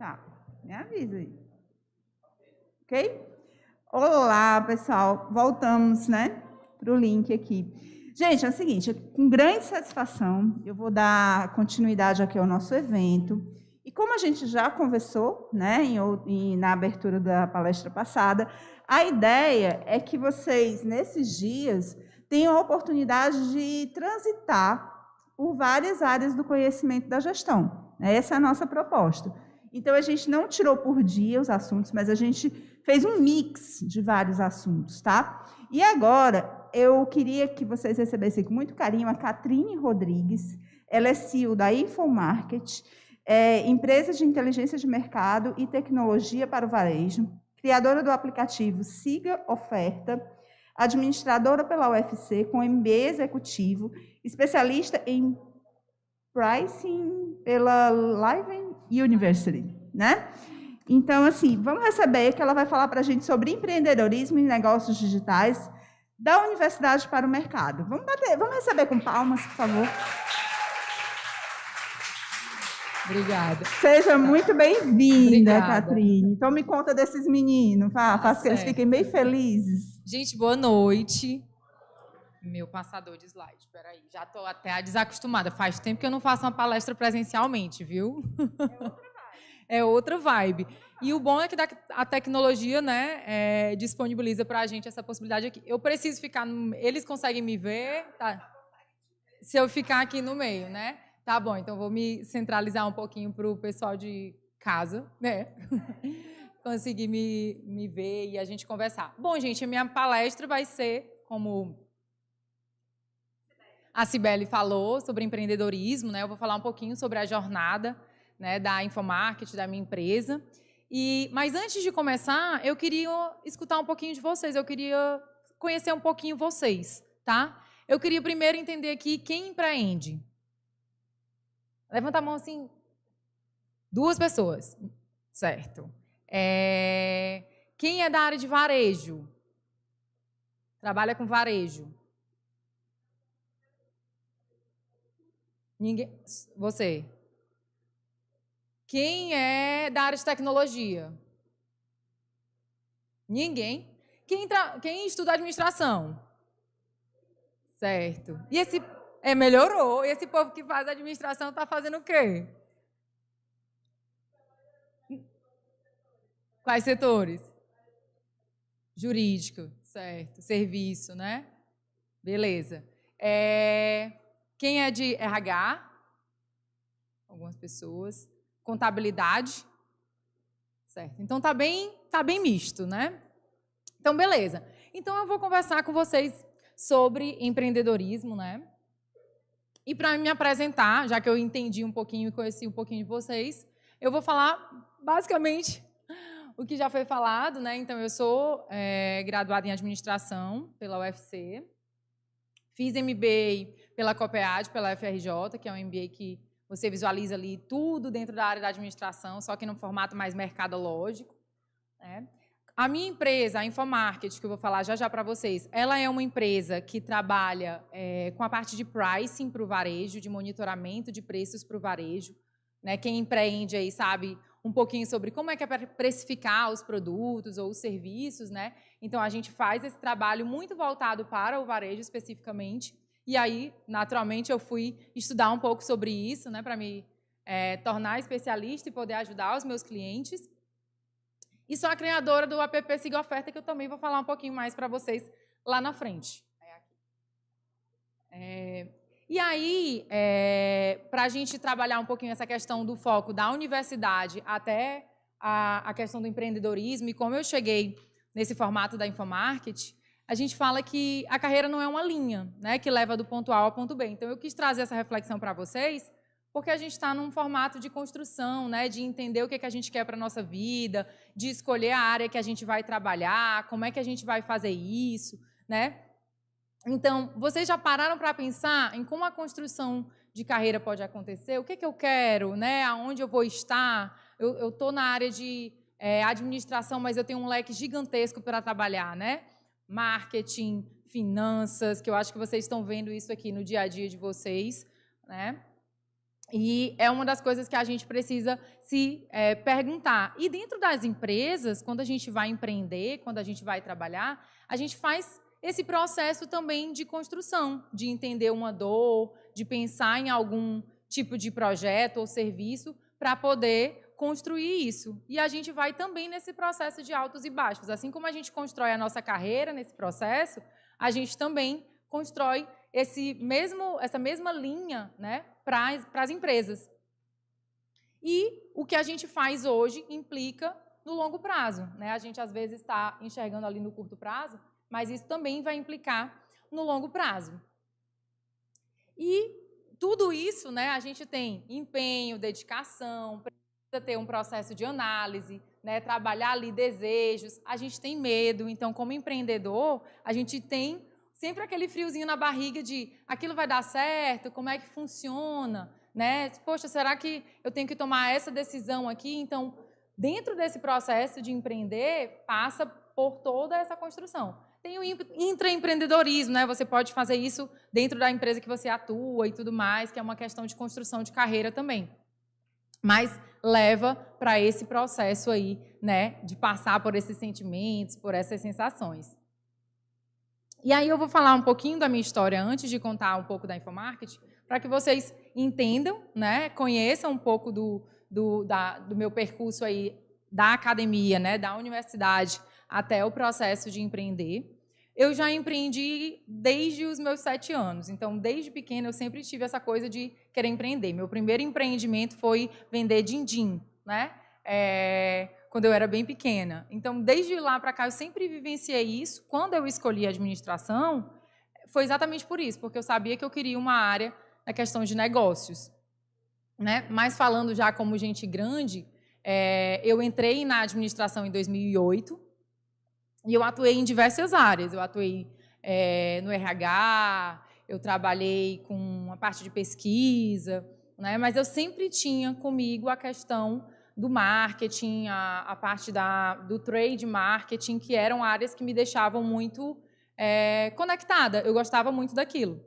Tá, me avisa aí. Ok? Olá, pessoal. Voltamos, né, para o link aqui. Gente, é o seguinte, com grande satisfação, eu vou dar continuidade aqui ao nosso evento. E como a gente já conversou, né, na abertura da palestra passada, a ideia é que vocês, nesses dias, tenham a oportunidade de transitar por várias áreas do conhecimento da gestão. Essa é a nossa proposta. Então, a gente não tirou por dia os assuntos, mas a gente fez um mix de vários assuntos, tá? E agora, eu queria que vocês recebessem com muito carinho a Catrine Rodrigues. Ela é CEO da Infomarket, empresa de inteligência de mercado e tecnologia para o varejo, criadora do aplicativo Siga Oferta, administradora pela UFC, com MBA executivo, especialista em pricing pela Live University, né? Então, assim, vamos receber que ela vai falar para a gente sobre empreendedorismo e negócios digitais da universidade para o mercado. Vamos receber com palmas, por favor. Obrigada. Seja muito bem-vinda, Catrine. Tome conta desses meninos, faça que eles fiquem bem felizes. Gente, boa noite. Meu passador de slide, espera aí. Já estou até desacostumada. Faz tempo que eu não faço uma palestra presencialmente, viu? É outra vibe. E o bom é que a tecnologia, né, disponibiliza para a gente essa possibilidade aqui. Eu preciso ficar... Eles conseguem me ver? Tá. Se eu ficar aqui no meio, né? Tá bom, então vou me centralizar um pouquinho para o pessoal de casa, né? Conseguir me ver e a gente conversar. Bom, gente, a minha palestra vai ser, como a Cibele falou, sobre empreendedorismo, né? Eu vou falar um pouquinho sobre a jornada, né, da Infomarket, da minha empresa. Mas antes de começar, eu queria escutar um pouquinho de vocês, eu queria conhecer um pouquinho vocês, tá? Eu queria primeiro entender aqui quem empreende. Levanta a mão assim. 2 pessoas. Certo. Quem é da área de varejo? Trabalha com varejo? Ninguém? Você? Quem é da área de tecnologia? Ninguém? Quem estuda administração? Certo. E esse... melhorou. E esse povo que faz administração está fazendo o quê? Quais setores? Jurídico, certo. Serviço, né? Beleza. Quem é de RH? Algumas pessoas. Contabilidade? Certo. Então, tá bem misto, né? Então, beleza. Então, eu vou conversar com vocês sobre empreendedorismo, né? E para me apresentar, já que eu entendi um pouquinho e conheci um pouquinho de vocês, eu vou falar basicamente o que já foi falado, né? Então, eu sou graduada em administração pela UFC, fiz MBA pela COPEAD, pela FRJ, que é um MBA que você visualiza ali tudo dentro da área da administração, só que num formato mais mercadológico, né? A minha empresa, a Infomarket, que eu vou falar já para vocês, ela é uma empresa que trabalha com a parte de pricing para o varejo, de monitoramento de preços para o varejo, né? Quem empreende aí sabe um pouquinho sobre como é que é para precificar os produtos ou os serviços, né? Então, a gente faz esse trabalho muito voltado para o varejo especificamente. E aí, naturalmente, eu fui estudar um pouco sobre isso, né? Para me tornar especialista e poder ajudar os meus clientes. E sou a criadora do app Siga Oferta, que eu também vou falar um pouquinho mais para vocês lá na frente. E aí, para a gente trabalhar um pouquinho essa questão do foco da universidade até a questão do empreendedorismo e como eu cheguei nesse formato da Infomarket, a gente fala que a carreira não é uma linha, né, que leva do ponto A ao ponto B. Então, eu quis trazer essa reflexão para vocês, porque a gente está num formato de construção, né, de entender o que a gente quer para a nossa vida, de escolher a área que a gente vai trabalhar, como é que a gente vai fazer isso, né? Então, vocês já pararam para pensar em como a construção de carreira pode acontecer? O que eu quero, né? Aonde eu vou estar? Eu estou na área de administração, mas eu tenho um leque gigantesco para trabalhar, né? Marketing, finanças, que eu acho que vocês estão vendo isso aqui no dia a dia de vocês, né? E é uma das coisas que a gente precisa se perguntar. E dentro das empresas, quando a gente vai empreender, quando a gente vai trabalhar, a gente faz esse processo também de construção, de entender uma dor, de pensar em algum tipo de projeto ou serviço para poder construir isso. E a gente vai também nesse processo de altos e baixos. Assim como a gente constrói a nossa carreira nesse processo, a gente também constrói essa mesma linha, né, para as empresas. E o que a gente faz hoje implica no longo prazo, né? A gente, às vezes, está enxergando ali no curto prazo, mas isso também vai implicar no longo prazo. E tudo isso, né, a gente tem empenho, dedicação, precisa ter um processo de análise, né, trabalhar ali desejos, a gente tem medo. Então, como empreendedor, a gente tem sempre aquele friozinho na barriga de aquilo vai dar certo, como é que funciona, né? Poxa, será que eu tenho que tomar essa decisão aqui? Então, dentro desse processo de empreender, passa por toda essa construção. Tem o intraempreendedorismo, né? Você pode fazer isso dentro da empresa que você atua e tudo mais, que é uma questão de construção de carreira também. Mas leva para esse processo aí, né, de passar por esses sentimentos, por essas sensações. E aí eu vou falar um pouquinho da minha história antes de contar um pouco da Infomarket, para que vocês entendam, né, conheçam um pouco do meu percurso aí da academia, né, da universidade, até o processo de empreender. Eu já empreendi desde os meus 7 anos. Então, desde pequena, eu sempre tive essa coisa de querer empreender. Meu primeiro empreendimento foi vender din-din, né? Quando eu era bem pequena. Então, desde lá para cá, eu sempre vivenciei isso. Quando eu escolhi a administração, foi exatamente por isso, porque eu sabia que eu queria uma área na questão de negócios, né? Mas falando já como gente grande, eu entrei na administração em 2008 e eu atuei em diversas áreas. Eu atuei no RH, eu trabalhei com a parte de pesquisa, né? Mas eu sempre tinha comigo a questão do marketing, a parte do trade marketing, que eram áreas que me deixavam muito conectada. Eu gostava muito daquilo.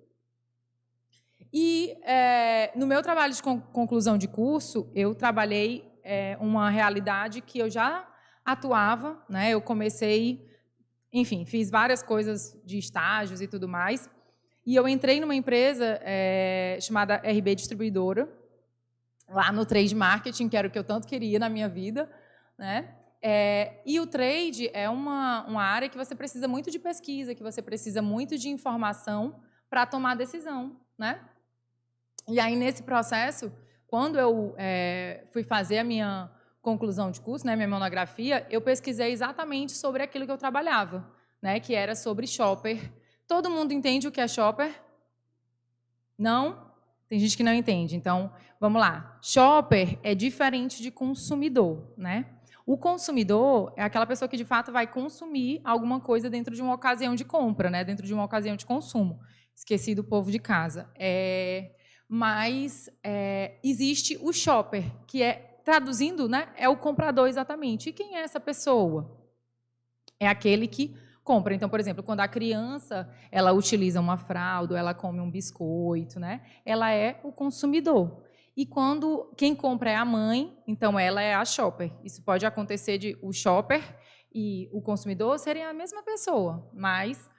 E no meu trabalho de conclusão de curso, eu trabalhei uma realidade que eu já atuava, né? Eu comecei, enfim, fiz várias coisas de estágios e tudo mais, e eu entrei numa empresa chamada RB Distribuidora, lá no trade marketing, que era o que eu tanto queria na minha vida, né? E o trade é uma área que você precisa muito de pesquisa, que você precisa muito de informação para tomar decisão, né? E aí, nesse processo, quando eu fui fazer a minha conclusão de curso, né, minha monografia, eu pesquisei exatamente sobre aquilo que eu trabalhava, né, que era sobre shopper. Todo mundo entende o que é shopper? Não? Tem gente que não entende. Então, vamos lá. Shopper é diferente de consumidor, né? O consumidor é aquela pessoa que, de fato, vai consumir alguma coisa dentro de uma ocasião de compra, né, dentro de uma ocasião de consumo. Esqueci do povo de casa. Mas existe o shopper, que traduzindo, né, é o comprador exatamente. E quem é essa pessoa? É aquele que compra. Então, por exemplo, quando a criança ela utiliza uma fralda, ou ela come um biscoito, né, ela é o consumidor. E quando quem compra é a mãe, então ela é a shopper. Isso pode acontecer de o shopper e o consumidor serem a mesma pessoa, mas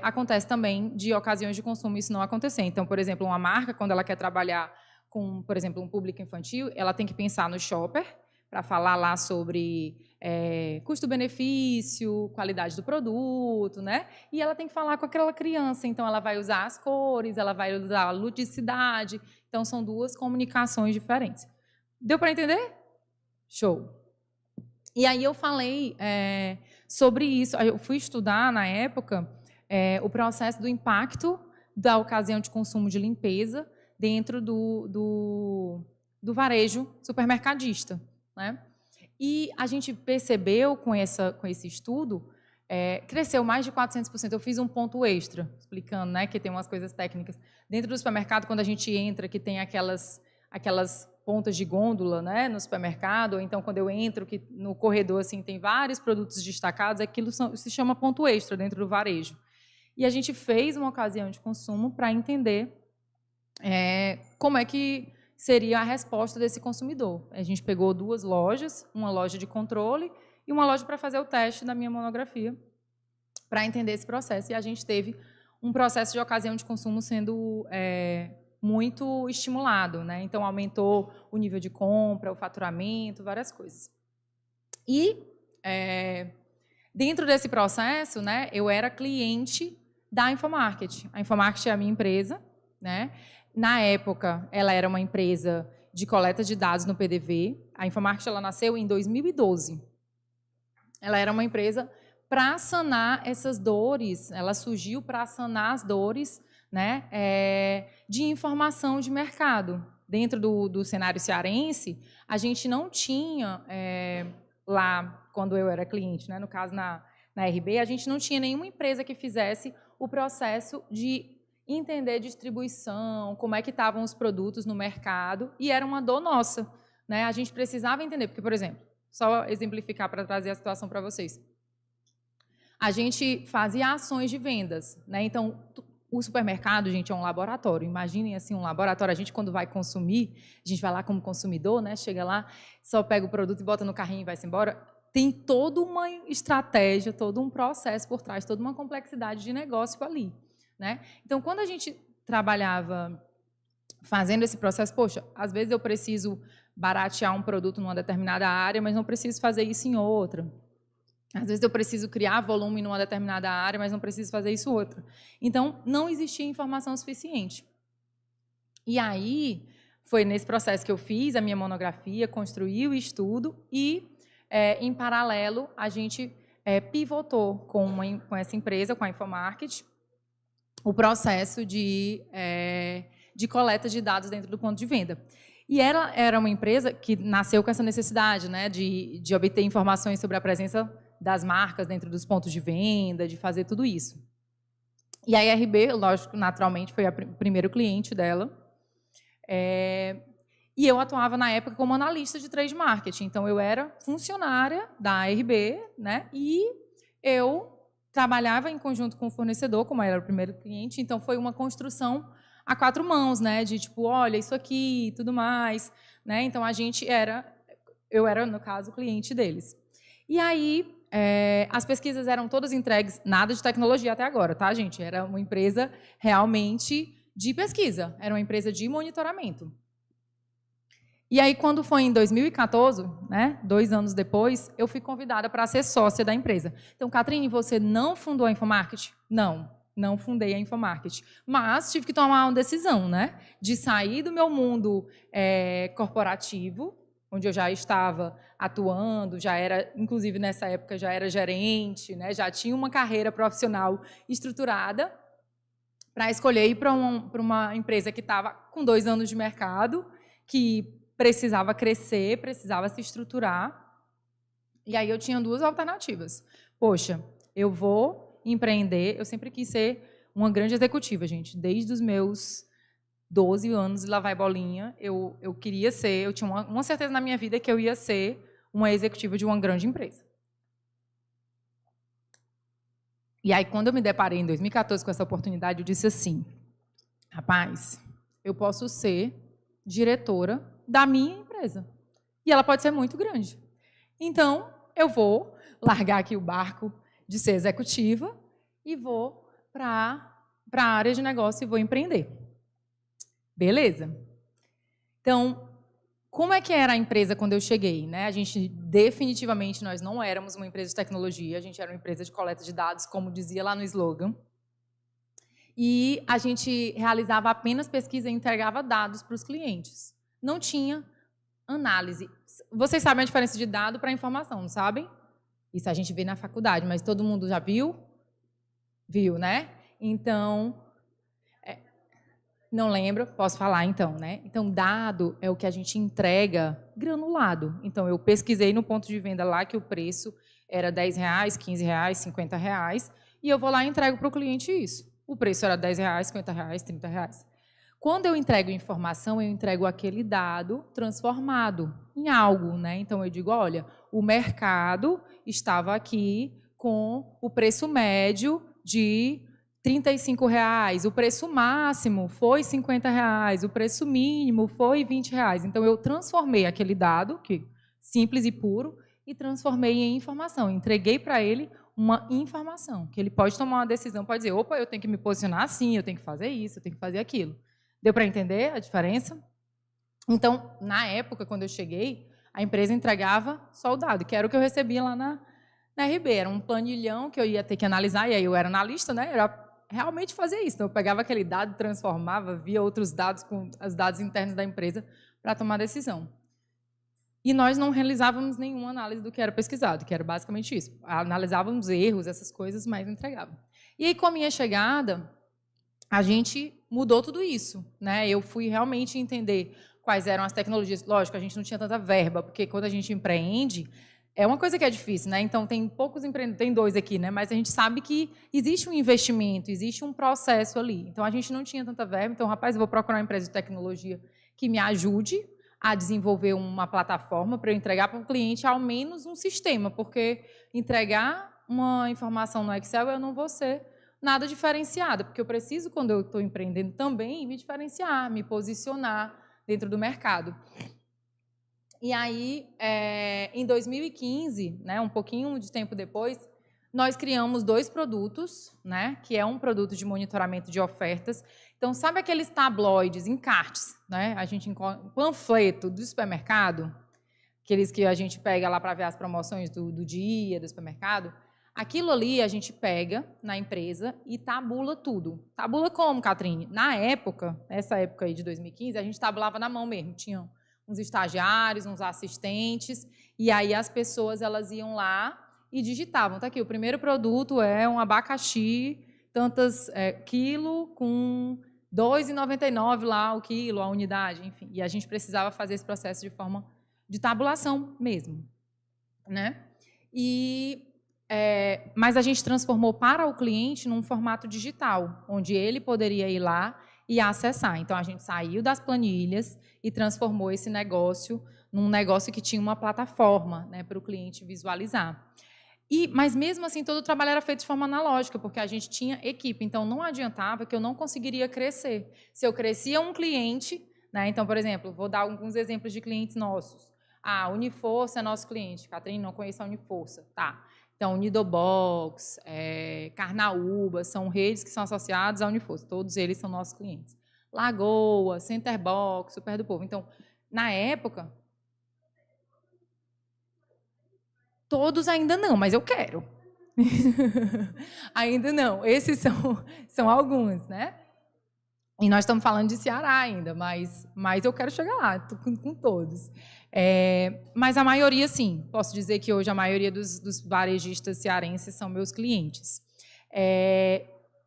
acontece também de ocasiões de consumo isso não acontecer. Então, por exemplo, uma marca, quando ela quer trabalhar com, por exemplo, um público infantil, ela tem que pensar no shopper para falar lá sobre custo-benefício, qualidade do produto, né? E ela tem que falar com aquela criança. Então, ela vai usar as cores, ela vai usar a ludicidade. Então, são duas comunicações diferentes. Deu para entender? Show. E aí eu falei sobre isso. Eu fui estudar, na época, o processo do impacto da ocasião de consumo de limpeza dentro do varejo supermercadista, né? E a gente percebeu com esse estudo, cresceu mais de 400%. Eu fiz um ponto extra, explicando, né, que tem umas coisas técnicas. Dentro do supermercado, quando a gente entra, que tem aquelas pontas de gôndola, né, no supermercado, ou então quando eu entro, que no corredor assim, tem vários produtos destacados, aquilo se chama ponto extra dentro do varejo. E a gente fez uma ocasião de consumo para entender como é que seria a resposta desse consumidor. A gente pegou 2 lojas, uma loja de controle e uma loja para fazer o teste da minha monografia, para entender esse processo. E a gente teve um processo de ocasião de consumo sendo muito estimulado, né? Então, aumentou o nível de compra, o faturamento, várias coisas. E, dentro desse processo, né, eu era cliente da Infomarket. A Infomarket é a minha empresa, né? Na época, ela era uma empresa de coleta de dados no PDV. A Infomarket ela nasceu em 2012. Ela era uma empresa para sanar essas dores, ela surgiu para sanar as dores, né, de informação de mercado. Dentro do cenário cearense, a gente não tinha, lá, quando eu era cliente, né, no caso na RB, a gente não tinha nenhuma empresa que fizesse o processo de entender distribuição, como é que estavam os produtos no mercado, e era uma dor nossa, né? A gente precisava entender, porque, por exemplo, só exemplificar para trazer a situação para vocês. A gente fazia ações de vendas, né? Então, o supermercado, gente, é um laboratório. Imaginem assim um laboratório. A gente, quando vai consumir, a gente vai lá como consumidor, né? Chega lá, só pega o produto e bota no carrinho e vai-se embora. Tem toda uma estratégia, todo um processo por trás, toda uma complexidade de negócio ali, né? Então, quando a gente trabalhava fazendo esse processo, poxa, às vezes eu preciso baratear um produto numa determinada área, mas não preciso fazer isso em outra. Às vezes eu preciso criar volume numa determinada área, mas não preciso fazer isso em outra. Então, não existia informação suficiente. E aí, foi nesse processo que eu fiz a minha monografia, construí o estudo e, em paralelo, a gente pivotou com essa empresa, com a Infomarket, o processo de coleta de dados dentro do ponto de venda. E ela era uma empresa que nasceu com essa necessidade, né, de obter informações sobre a presença das marcas dentro dos pontos de venda, de fazer tudo isso. E a RB, lógico, naturalmente, foi o primeiro cliente dela. E eu atuava, na época, como analista de trade marketing. Então, eu era funcionária da RB, né, e eu trabalhava em conjunto com o fornecedor, como era o primeiro cliente. Então, foi uma construção a 4 mãos, né, de tipo, olha, isso aqui e tudo mais. Né? Então, eu era, no caso, cliente deles. E aí, as pesquisas eram todas entregues, nada de tecnologia até agora, tá, gente? Era uma empresa realmente de pesquisa, era uma empresa de monitoramento. E aí, quando foi em 2014, né, 2 anos depois, eu fui convidada para ser sócia da empresa. Então, Catrine, você não fundou a Infomarket? Não fundei a Infomarket. Mas tive que tomar uma decisão, né, de sair do meu mundo corporativo, onde eu já estava atuando, já era, inclusive nessa época, já era gerente, né, já tinha uma carreira profissional estruturada, para escolher ir para uma empresa que estava com 2 anos de mercado, que precisava crescer, precisava se estruturar. E aí eu tinha 2 alternativas. Poxa, eu vou empreender, eu sempre quis ser uma grande executiva, gente, desde os meus 12 anos, e lá vai bolinha, eu queria ser, eu tinha uma certeza na minha vida que eu ia ser uma executiva de uma grande empresa. E aí, quando eu me deparei em 2014 com essa oportunidade, eu disse assim, rapaz, eu posso ser diretora da minha empresa. E ela pode ser muito grande. Então, eu vou largar aqui o barco de ser executiva e vou para a área de negócio e vou empreender. Beleza? Então, como é que era a empresa quando eu cheguei? Né? A gente, definitivamente, nós não éramos uma empresa de tecnologia, a gente era uma empresa de coleta de dados, como dizia lá no slogan. E a gente realizava apenas pesquisa e entregava dados para os clientes. Não tinha análise. Vocês sabem a diferença de dado para informação, não sabem? Isso a gente vê na faculdade, mas todo mundo já viu? Viu, né? Então, não lembro, posso falar então, né? Então, dado é o que a gente entrega granulado. Então, eu pesquisei no ponto de venda lá que o preço era R$10, R$15, R$50, e eu vou lá e entrego para o cliente isso. O preço era R$10, R$50, R$30. Quando eu entrego informação, eu entrego aquele dado transformado em algo, né? Então, eu digo, olha, o mercado estava aqui com o preço médio de R$ 35, o preço máximo foi R$ 50, o preço mínimo foi R$ 20. Então, eu transformei aquele dado, que simples e puro, e transformei em informação. Entreguei para ele uma informação, que ele pode tomar uma decisão, pode dizer, opa, eu tenho que me posicionar assim, eu tenho que fazer isso, eu tenho que fazer aquilo. Deu para entender a diferença? Então, na época, quando eu cheguei, a empresa entregava só o dado, que era o que eu recebia lá na RB. Era um planilhão que eu ia ter que analisar, e aí eu era analista, né? Era realmente fazer isso. Então, eu pegava aquele dado, transformava, via outros dados com os dados internos da empresa para tomar decisão. E nós não realizávamos nenhuma análise do que era pesquisado, que era basicamente isso. Analisávamos erros, essas coisas, mas não entregava. E aí, com a minha chegada, a gente mudou tudo isso, né? Eu fui realmente entender quais eram as tecnologias. Lógico, a gente não tinha tanta verba, porque quando a gente empreende, é uma coisa que é difícil, né? Então, tem poucos empreendedores, tem 2 aqui, né? Mas a gente sabe que existe um investimento, existe um processo ali. Então, a gente não tinha tanta verba. Então, rapaz, eu vou procurar uma empresa de tecnologia que me ajude a desenvolver uma plataforma para eu entregar para o cliente ao menos um sistema, porque entregar uma informação no Excel eu não vou ser nada diferenciada, porque eu preciso, quando eu estou empreendendo também, me diferenciar, me posicionar dentro do mercado. E aí, em 2015, né, um pouquinho de tempo depois, nós criamos 2 produtos, né, que é um produto de monitoramento de ofertas. Então, sabe aqueles tabloides, encartes, né? A gente encontra panfleto do supermercado, aqueles que a gente pega lá para ver as promoções do dia do supermercado. Aquilo ali a gente pega na empresa e tabula tudo. Tabula como, Catrine? Na época, nessa época aí de 2015, a gente tabulava na mão mesmo. Tinham uns estagiários, uns assistentes, e aí as pessoas elas iam lá e digitavam. Tá aqui, o primeiro produto é um abacaxi, tantas quilo com R$ 2,99 lá o quilo, a unidade, enfim. E a gente precisava fazer esse processo de forma de tabulação mesmo, né? Mas a gente transformou para o cliente num formato digital, onde ele poderia ir lá e acessar. Então, a gente saiu das planilhas e transformou esse negócio num negócio que tinha uma plataforma, né, para o cliente visualizar. Mas, mesmo assim, todo o trabalho era feito de forma analógica, porque a gente tinha equipe. Então, não adiantava que eu não conseguiria crescer. Se eu crescia um cliente, né, então, por exemplo, vou dar alguns exemplos de clientes nossos. A Uniforça é nosso cliente. Catrine, não conheço a Uniforça. Tá. Então, Unidobox, Carnaúba, são redes que são associadas à Uniforça. Todos eles são nossos clientes. Lagoa, Centerbox, Super do Povo. Então, na época, todos ainda não, mas eu quero. Ainda não. Esses são alguns, né? E nós estamos falando de Ceará ainda, mas eu quero chegar lá com todos. Mas a maioria, sim. Posso dizer que hoje a maioria dos varejistas cearenses são meus clientes.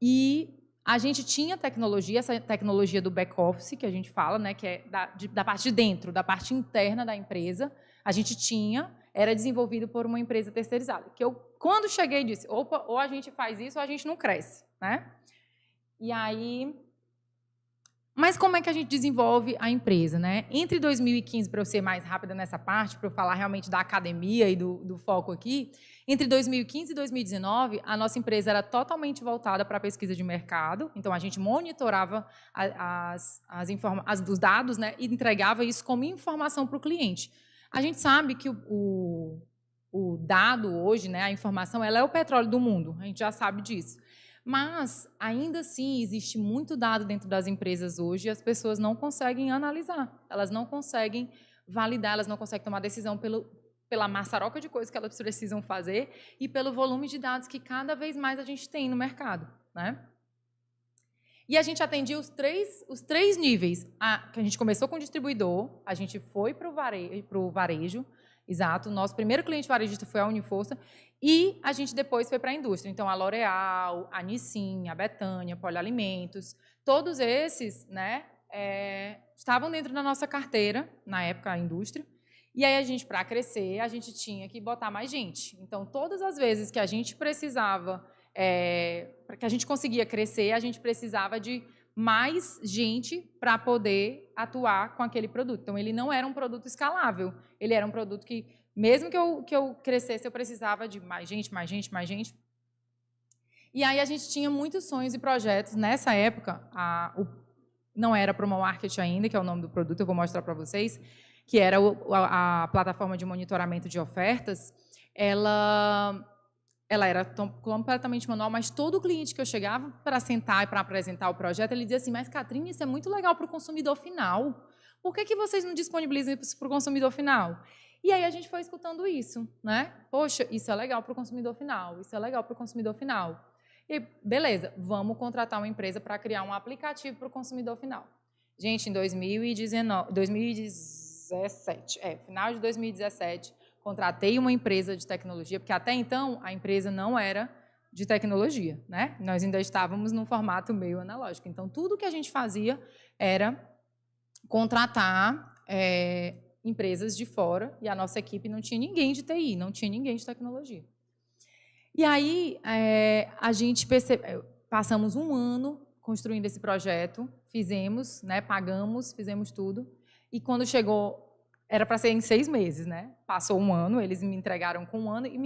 E a gente tinha tecnologia, essa tecnologia do back-office, que a gente fala, né, que é da parte de dentro, da parte interna da empresa. A gente tinha, era desenvolvido por uma empresa terceirizada. Que eu, quando cheguei, disse, opa, ou a gente faz isso ou a gente não cresce, né? E aí... Mas como é que a gente desenvolve a empresa, né? Entre 2015, para eu ser mais rápida nessa parte, para eu falar realmente da academia e do foco aqui, entre 2015 e 2019, a nossa empresa era totalmente voltada para a pesquisa de mercado. Então, a gente monitorava os dados, né, e entregava isso como informação para o cliente. A gente sabe que o dado hoje, né, a informação, ela é o petróleo do mundo. A gente já sabe disso. Mas, ainda assim, existe muito dado dentro das empresas hoje e as pessoas não conseguem analisar, elas não conseguem validar, elas não conseguem tomar decisão pela maçaroca de coisas que elas precisam fazer e pelo volume de dados que cada vez mais a gente tem no mercado, né? E a gente atendia os três níveis. Que a gente começou com o distribuidor, a gente foi para o varejo, exato. Nosso primeiro cliente varejista foi a Uniforça, e a gente depois foi para a indústria. Então, a L'Oréal, a Nissin, a Betânia, Polialimentos, todos esses, né, estavam dentro da nossa carteira, na época, a indústria. E aí, a gente, para crescer, a gente tinha que botar mais gente. Então, todas as vezes que a gente precisava, para que a gente conseguia crescer, a gente precisava de mais gente para poder atuar com aquele produto. Então, ele não era um produto escalável. Ele era um produto que, mesmo que eu crescesse, eu precisava de mais gente, mais gente, mais gente. E aí a gente tinha muitos sonhos e projetos. Nessa época, não era Promo Market ainda, que é o nome do produto, eu vou mostrar para vocês, que era a plataforma de monitoramento de ofertas. Ela era completamente manual, mas todo cliente que eu chegava para sentar e para apresentar o projeto, ele dizia assim, mas, Catrine, isso é muito legal para o consumidor final. Por que vocês não disponibilizam isso para o consumidor final? E aí a gente foi escutando isso, né? Poxa, isso é legal para o consumidor final, isso é legal para o consumidor final. E, beleza, vamos contratar uma empresa para criar um aplicativo para o consumidor final. Gente, em 2017, final de 2017, contratei uma empresa de tecnologia, porque até então a empresa não era de tecnologia, né? Nós ainda estávamos num formato meio analógico. Então, tudo que a gente fazia era contratar empresas de fora, e a nossa equipe não tinha ninguém de TI, não tinha ninguém de tecnologia. E aí, a gente passamos um ano construindo esse projeto, fizemos, né, pagamos, fizemos tudo, e quando chegou, era para ser em 6 meses, né? Passou um ano, eles me entregaram com um ano e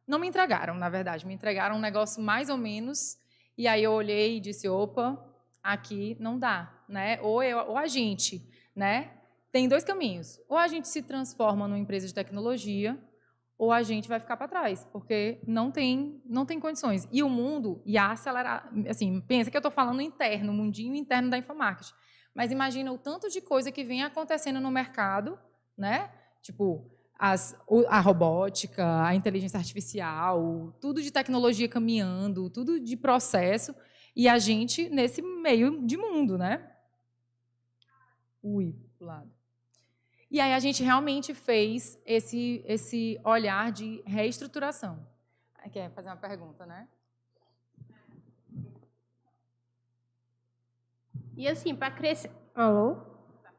não me entregaram, na verdade, me entregaram um negócio mais ou menos, e aí eu olhei e disse, opa, aqui não dá, né? Ou a gente, né? Tem 2 caminhos, ou a gente se transforma numa empresa de tecnologia, ou a gente vai ficar para trás, porque não tem condições. E o mundo ia acelerar, assim, pensa que eu estou falando interno, o mundinho interno da Infomarket, mas imagina o tanto de coisa que vem acontecendo no mercado, né? Tipo, a robótica, a inteligência artificial, tudo de tecnologia caminhando, tudo de processo, e a gente nesse meio de mundo, né? Pro lado. E aí a gente realmente fez esse olhar de reestruturação. Quer fazer uma pergunta, né? E assim, para crescer... Alô?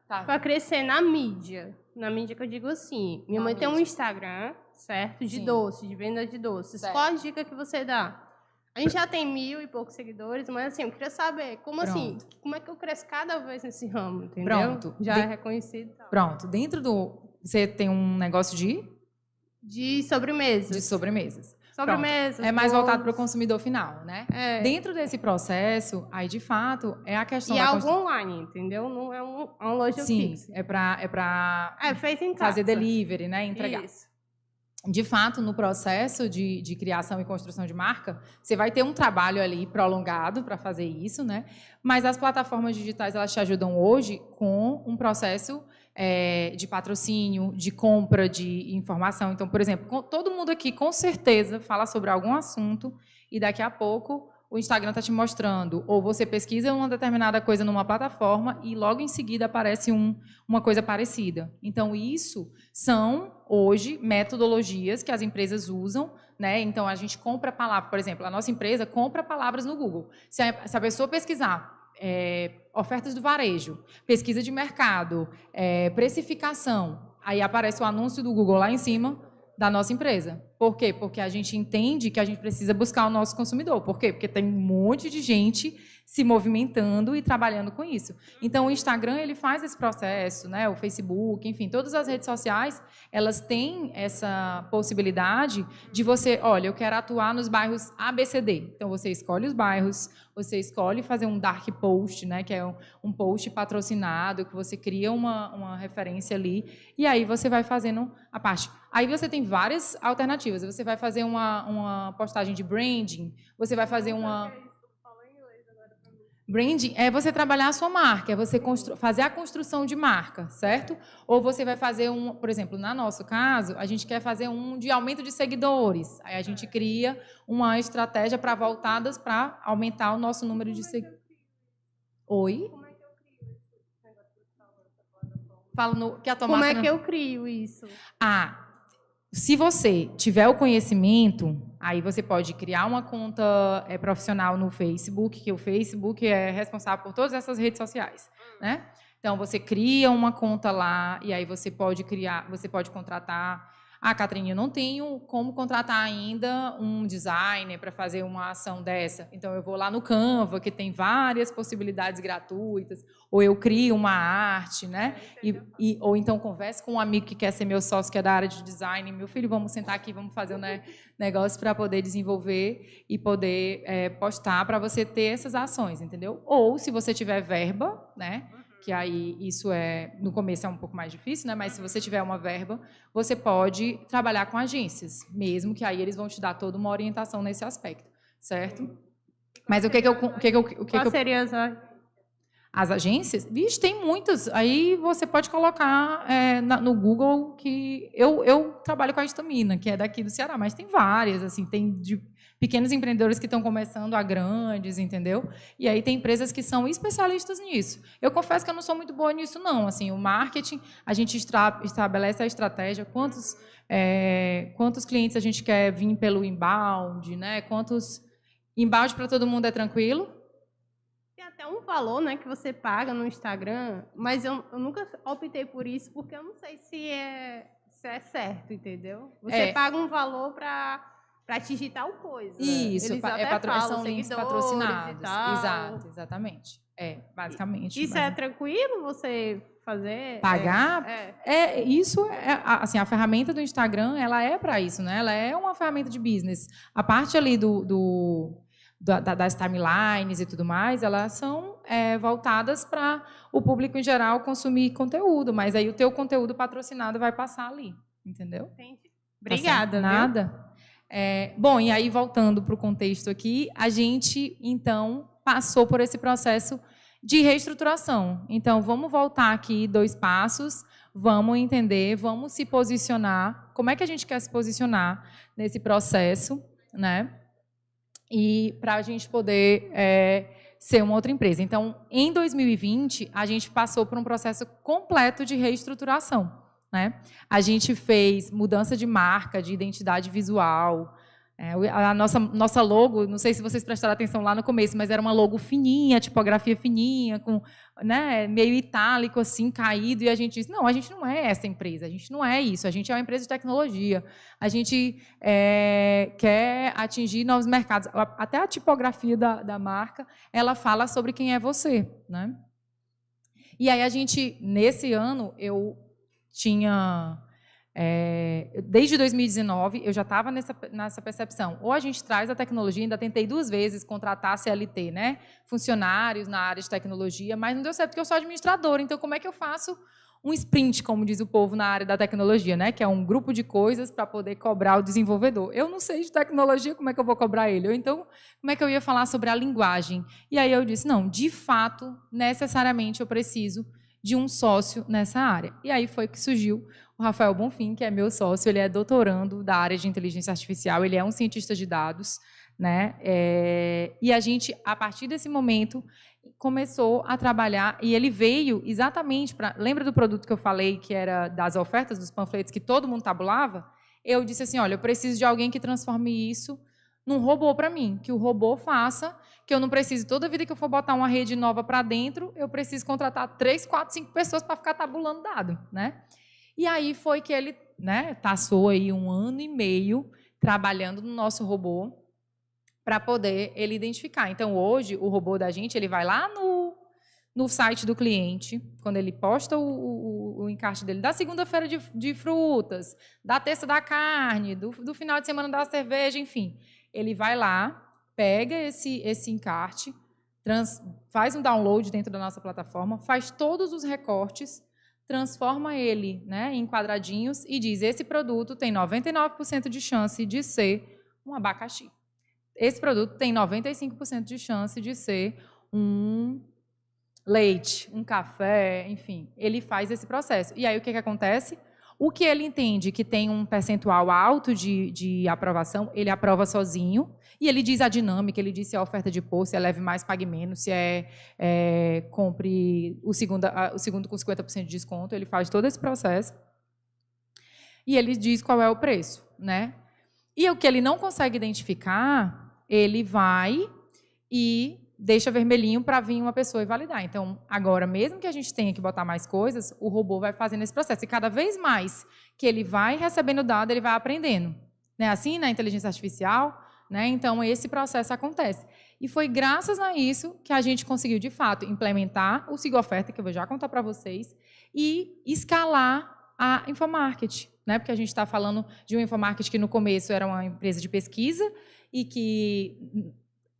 Tá. Para crescer na mídia que eu digo assim, minha mãe tem um Instagram, certo? De doces, de venda de doces. Certo. Qual a dica que você dá? A gente já tem 1.000 e poucos seguidores, mas assim, eu queria saber como assim, como é que eu cresço cada vez nesse ramo, entendeu? Pronto. Já é reconhecido e tal. Pronto. Dentro você tem um negócio de sobremesas. De sobremesas. Sobremesas. Pronto. É mais voltado para o consumidor final, né? Dentro desse processo, aí de fato é a questão e da algo online, entendeu? Não é uma loja fixa. Sim, é para feito em casa. Fazer delivery, né? Entregar. Isso. De fato, no processo de criação e construção de marca, você vai ter um trabalho ali prolongado para fazer isso, né? Mas as plataformas digitais, elas te ajudam hoje com um processo de patrocínio, de compra de informação. Então, por exemplo, todo mundo aqui, com certeza, fala sobre algum assunto e daqui a pouco o Instagram está te mostrando, ou você pesquisa uma determinada coisa numa plataforma e logo em seguida aparece uma coisa parecida. Então, isso são, hoje, metodologias que as empresas usam, né? Então, a gente compra palavras, por exemplo, a nossa empresa compra palavras no Google. Se a pessoa pesquisar ofertas do varejo, pesquisa de mercado, precificação, aí aparece o anúncio do Google lá em cima da nossa empresa. Por quê? Porque a gente entende que a gente precisa buscar o nosso consumidor. Por quê? Porque tem um monte de gente se movimentando e trabalhando com isso. Então, o Instagram, ele faz esse processo, né? O Facebook, enfim, todas as redes sociais, elas têm essa possibilidade de você, olha, eu quero atuar nos bairros ABCD. Então, você escolhe os bairros, você escolhe fazer um dark post, né? Que é um post patrocinado, que você cria uma referência ali, e aí você vai fazendo a parte. Aí você tem várias alternativas. Você vai fazer uma postagem de branding, você vai fazer uma... Branding é você trabalhar a sua marca, é você fazer a construção de marca, certo? Ou você vai fazer por exemplo, no nosso caso, a gente quer fazer de aumento de seguidores. Aí a gente cria uma estratégia voltadas para aumentar o nosso número de seguidores. Oi? Como é que eu crio isso? Fala que a tua Como é que eu crio isso? Se você tiver o conhecimento, aí você pode criar uma conta profissional no Facebook, que o Facebook é responsável por todas essas redes sociais, né? Então, você cria uma conta lá e aí você pode contratar Ah, Catrine, eu não tenho como contratar ainda um designer para fazer uma ação dessa. Então, eu vou lá no Canva, que tem várias possibilidades gratuitas, ou eu crio uma arte, né? Ou então converso com um amigo que quer ser meu sócio, que é da área de design. Meu filho, vamos sentar aqui, vamos fazer negócio para poder desenvolver e poder postar para você ter essas ações, entendeu? Ou, se você tiver verba, né? Que aí isso no começo é um pouco mais difícil, né? Mas se você tiver uma verba, você pode trabalhar com agências, mesmo que aí eles vão te dar toda uma orientação nesse aspecto, certo? Mas o que seria as agências? Vixe, tem muitas. Aí você pode colocar no Google que eu trabalho com a Estamina, que é daqui do Ceará, mas tem várias, assim, tem de pequenos empreendedores que estão começando a grandes, entendeu? E aí tem empresas que são especialistas nisso. Eu confesso que eu não sou muito boa nisso, não. Assim, o marketing, a gente estabelece a estratégia, quantos clientes a gente quer vir pelo inbound, né? Quantos inbound para todo mundo é tranquilo? Tem até um valor, né, que você paga no Instagram, mas eu nunca optei por isso porque eu não sei se é certo, entendeu? Você paga um valor para atingir tal coisa. Isso, são links patrocinados. E tal. Exato, exatamente. Basicamente. Isso é tranquilo você fazer? Pagar? Isso assim, a ferramenta do Instagram, ela é para isso, né? Ela é uma ferramenta de business. A parte ali das timelines e tudo mais, elas são voltadas para o público em geral consumir conteúdo, mas aí o teu conteúdo patrocinado vai passar ali, entendeu? Entendi. Obrigada. Nada. Bom, e aí, voltando para o contexto aqui, a gente, então, passou por esse processo de reestruturação. Então, vamos voltar aqui 2 passos, vamos entender, vamos se posicionar, como é que a gente quer se posicionar nesse processo, né? E para a gente poder ser uma outra empresa. Então, em 2020, a gente passou por um processo completo de reestruturação. Né? A gente fez mudança de marca, de identidade visual. A nossa logo, não sei se vocês prestaram atenção lá no começo, mas era uma logo fininha, tipografia fininha, com, né, meio itálico, assim, caído. E a gente disse, não, a gente não é essa empresa, a gente não é isso, a gente é uma empresa de tecnologia. A gente quer atingir novos mercados. Até a tipografia da marca, ela fala sobre quem é você. Né? E aí, nesse ano, eu tinha... desde 2019, eu já estava nessa percepção. Ou a gente traz a tecnologia, ainda tentei 2 vezes contratar CLT, né? Funcionários na área de tecnologia, mas não deu certo porque eu sou administradora. Então, como é que eu faço um sprint, como diz o povo na área da tecnologia, né? Que é um grupo de coisas para poder cobrar o desenvolvedor. Eu não sei de tecnologia, como é que eu vou cobrar ele? Ou então, como é que eu ia falar sobre a linguagem? E aí eu disse, não, de fato, necessariamente eu preciso de um sócio nessa área. E aí foi que surgiu o Rafael Bonfim, que é meu sócio, ele é doutorando da área de inteligência artificial, ele é um cientista de dados, né? E a gente, a partir desse momento, começou a trabalhar, e ele veio exatamente para... Lembra do produto que eu falei, que era das ofertas, dos panfletos, que todo mundo tabulava? Eu disse assim, olha, eu preciso de alguém que transforme isso num robô para mim, que o robô faça, que eu não preciso, toda vida que eu for botar uma rede nova para dentro, eu preciso contratar 3, 4, 5 pessoas para ficar tabulando dado, né? E aí foi que ele, né, passou aí 1 ano e meio trabalhando no nosso robô para poder ele identificar. Então, hoje, o robô da gente, ele vai lá no site do cliente, quando ele posta o encarte dele, da segunda-feira de frutas, da terça da carne, do final de semana da cerveja, enfim. Ele vai lá, pega esse encarte, faz um download dentro da nossa plataforma, faz todos os recortes, transforma ele, né, em quadradinhos e diz, esse produto tem 99% de chance de ser um abacaxi. Esse produto tem 95% de chance de ser um leite, um café, enfim. Ele faz esse processo. E aí, o que acontece? O que ele entende que tem um percentual alto de aprovação, ele aprova sozinho, e ele diz a dinâmica, ele diz se é oferta de pôr, se é leve mais, pague menos, se compre o segundo com 50% de desconto, ele faz todo esse processo, e ele diz qual é o preço, né? E o que ele não consegue identificar, ele vai e deixa vermelhinho para vir uma pessoa e validar. Então, agora, mesmo que a gente tenha que botar mais coisas, o robô vai fazendo esse processo. E cada vez mais que ele vai recebendo dado, ele vai aprendendo. Né? Assim, na inteligência artificial, né? Então, esse processo acontece. E foi graças a isso que a gente conseguiu, de fato, implementar o SIG-Oferta, que eu vou já contar para vocês, e escalar a Infomarket, né? Porque a gente está falando de uma Infomarket que, no começo, era uma empresa de pesquisa e que,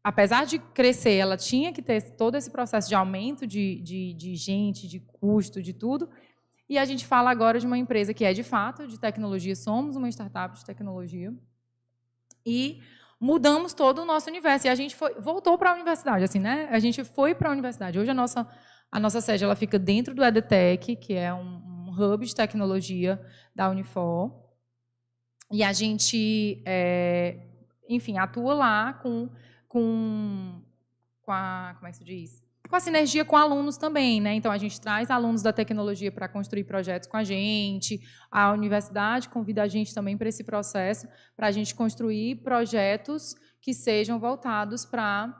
apesar de crescer, ela tinha que ter todo esse processo de aumento de gente, de custo, de tudo. E a gente fala agora de uma empresa que é, de fato, de tecnologia. Somos uma startup de tecnologia. E mudamos todo o nosso universo. E a gente voltou para a universidade, assim, né? A gente foi para a universidade. Hoje, a nossa sede ela fica dentro do EDTech, que é um hub de tecnologia da Unifor. E a gente, enfim, atua lá com a, como é que se diz? Com a sinergia com alunos também, né? Então, a gente traz alunos da tecnologia para construir projetos com a gente, a universidade convida a gente também para esse processo, para a gente construir projetos que sejam voltados para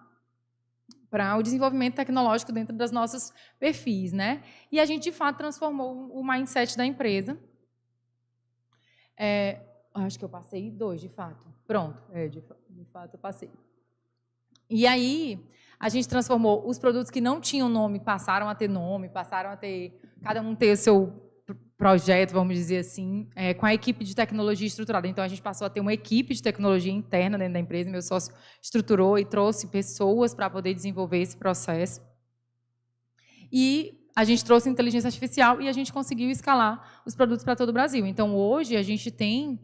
o desenvolvimento tecnológico dentro dos nossos perfis, né? E a gente, de fato, transformou o mindset da empresa. Acho que eu passei 2, de fato. Pronto, de fato eu passei. E aí, a gente transformou os produtos que não tinham nome, passaram a ter nome, passaram a ter, cada um ter o seu projeto, vamos dizer assim, com a equipe de tecnologia estruturada. Então, a gente passou a ter uma equipe de tecnologia interna dentro da empresa, meu sócio estruturou e trouxe pessoas para poder desenvolver esse processo. E a gente trouxe inteligência artificial e a gente conseguiu escalar os produtos para todo o Brasil. Então, hoje, a gente tem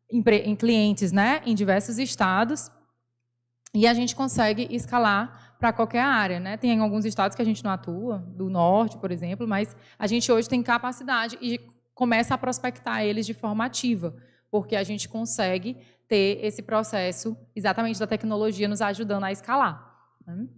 em clientes, né, em diversos estados, e a gente consegue escalar para qualquer área, né? Tem alguns estados que a gente não atua, do norte, por exemplo, mas a gente hoje tem capacidade e começa a prospectar eles de forma ativa, porque a gente consegue ter esse processo exatamente da tecnologia nos ajudando a escalar. Né?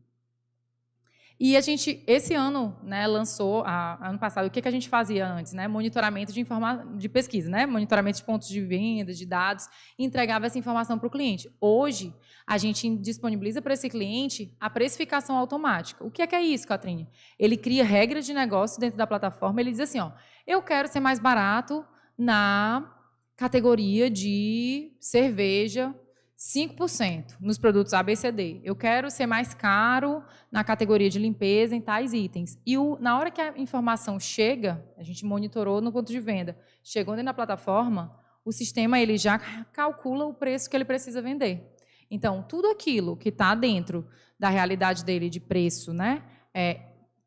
E a gente, esse ano, né, lançou, ano passado, o que a gente fazia antes? Né? Monitoramento de pesquisa, né? Monitoramento de pontos de venda, de dados, e entregava essa informação para o cliente. Hoje, a gente disponibiliza para esse cliente a precificação automática. O que é isso, Catrine? Ele cria regras de negócio dentro da plataforma, ele diz assim, ó, eu quero ser mais barato na categoria de cerveja, 5% nos produtos ABCD. Eu quero ser mais caro na categoria de limpeza em tais itens. E na hora que a informação chega, a gente monitorou no ponto de venda, chegou dentro da plataforma, o sistema ele já calcula o preço que ele precisa vender. Então, tudo aquilo que está dentro da realidade dele de preço, né,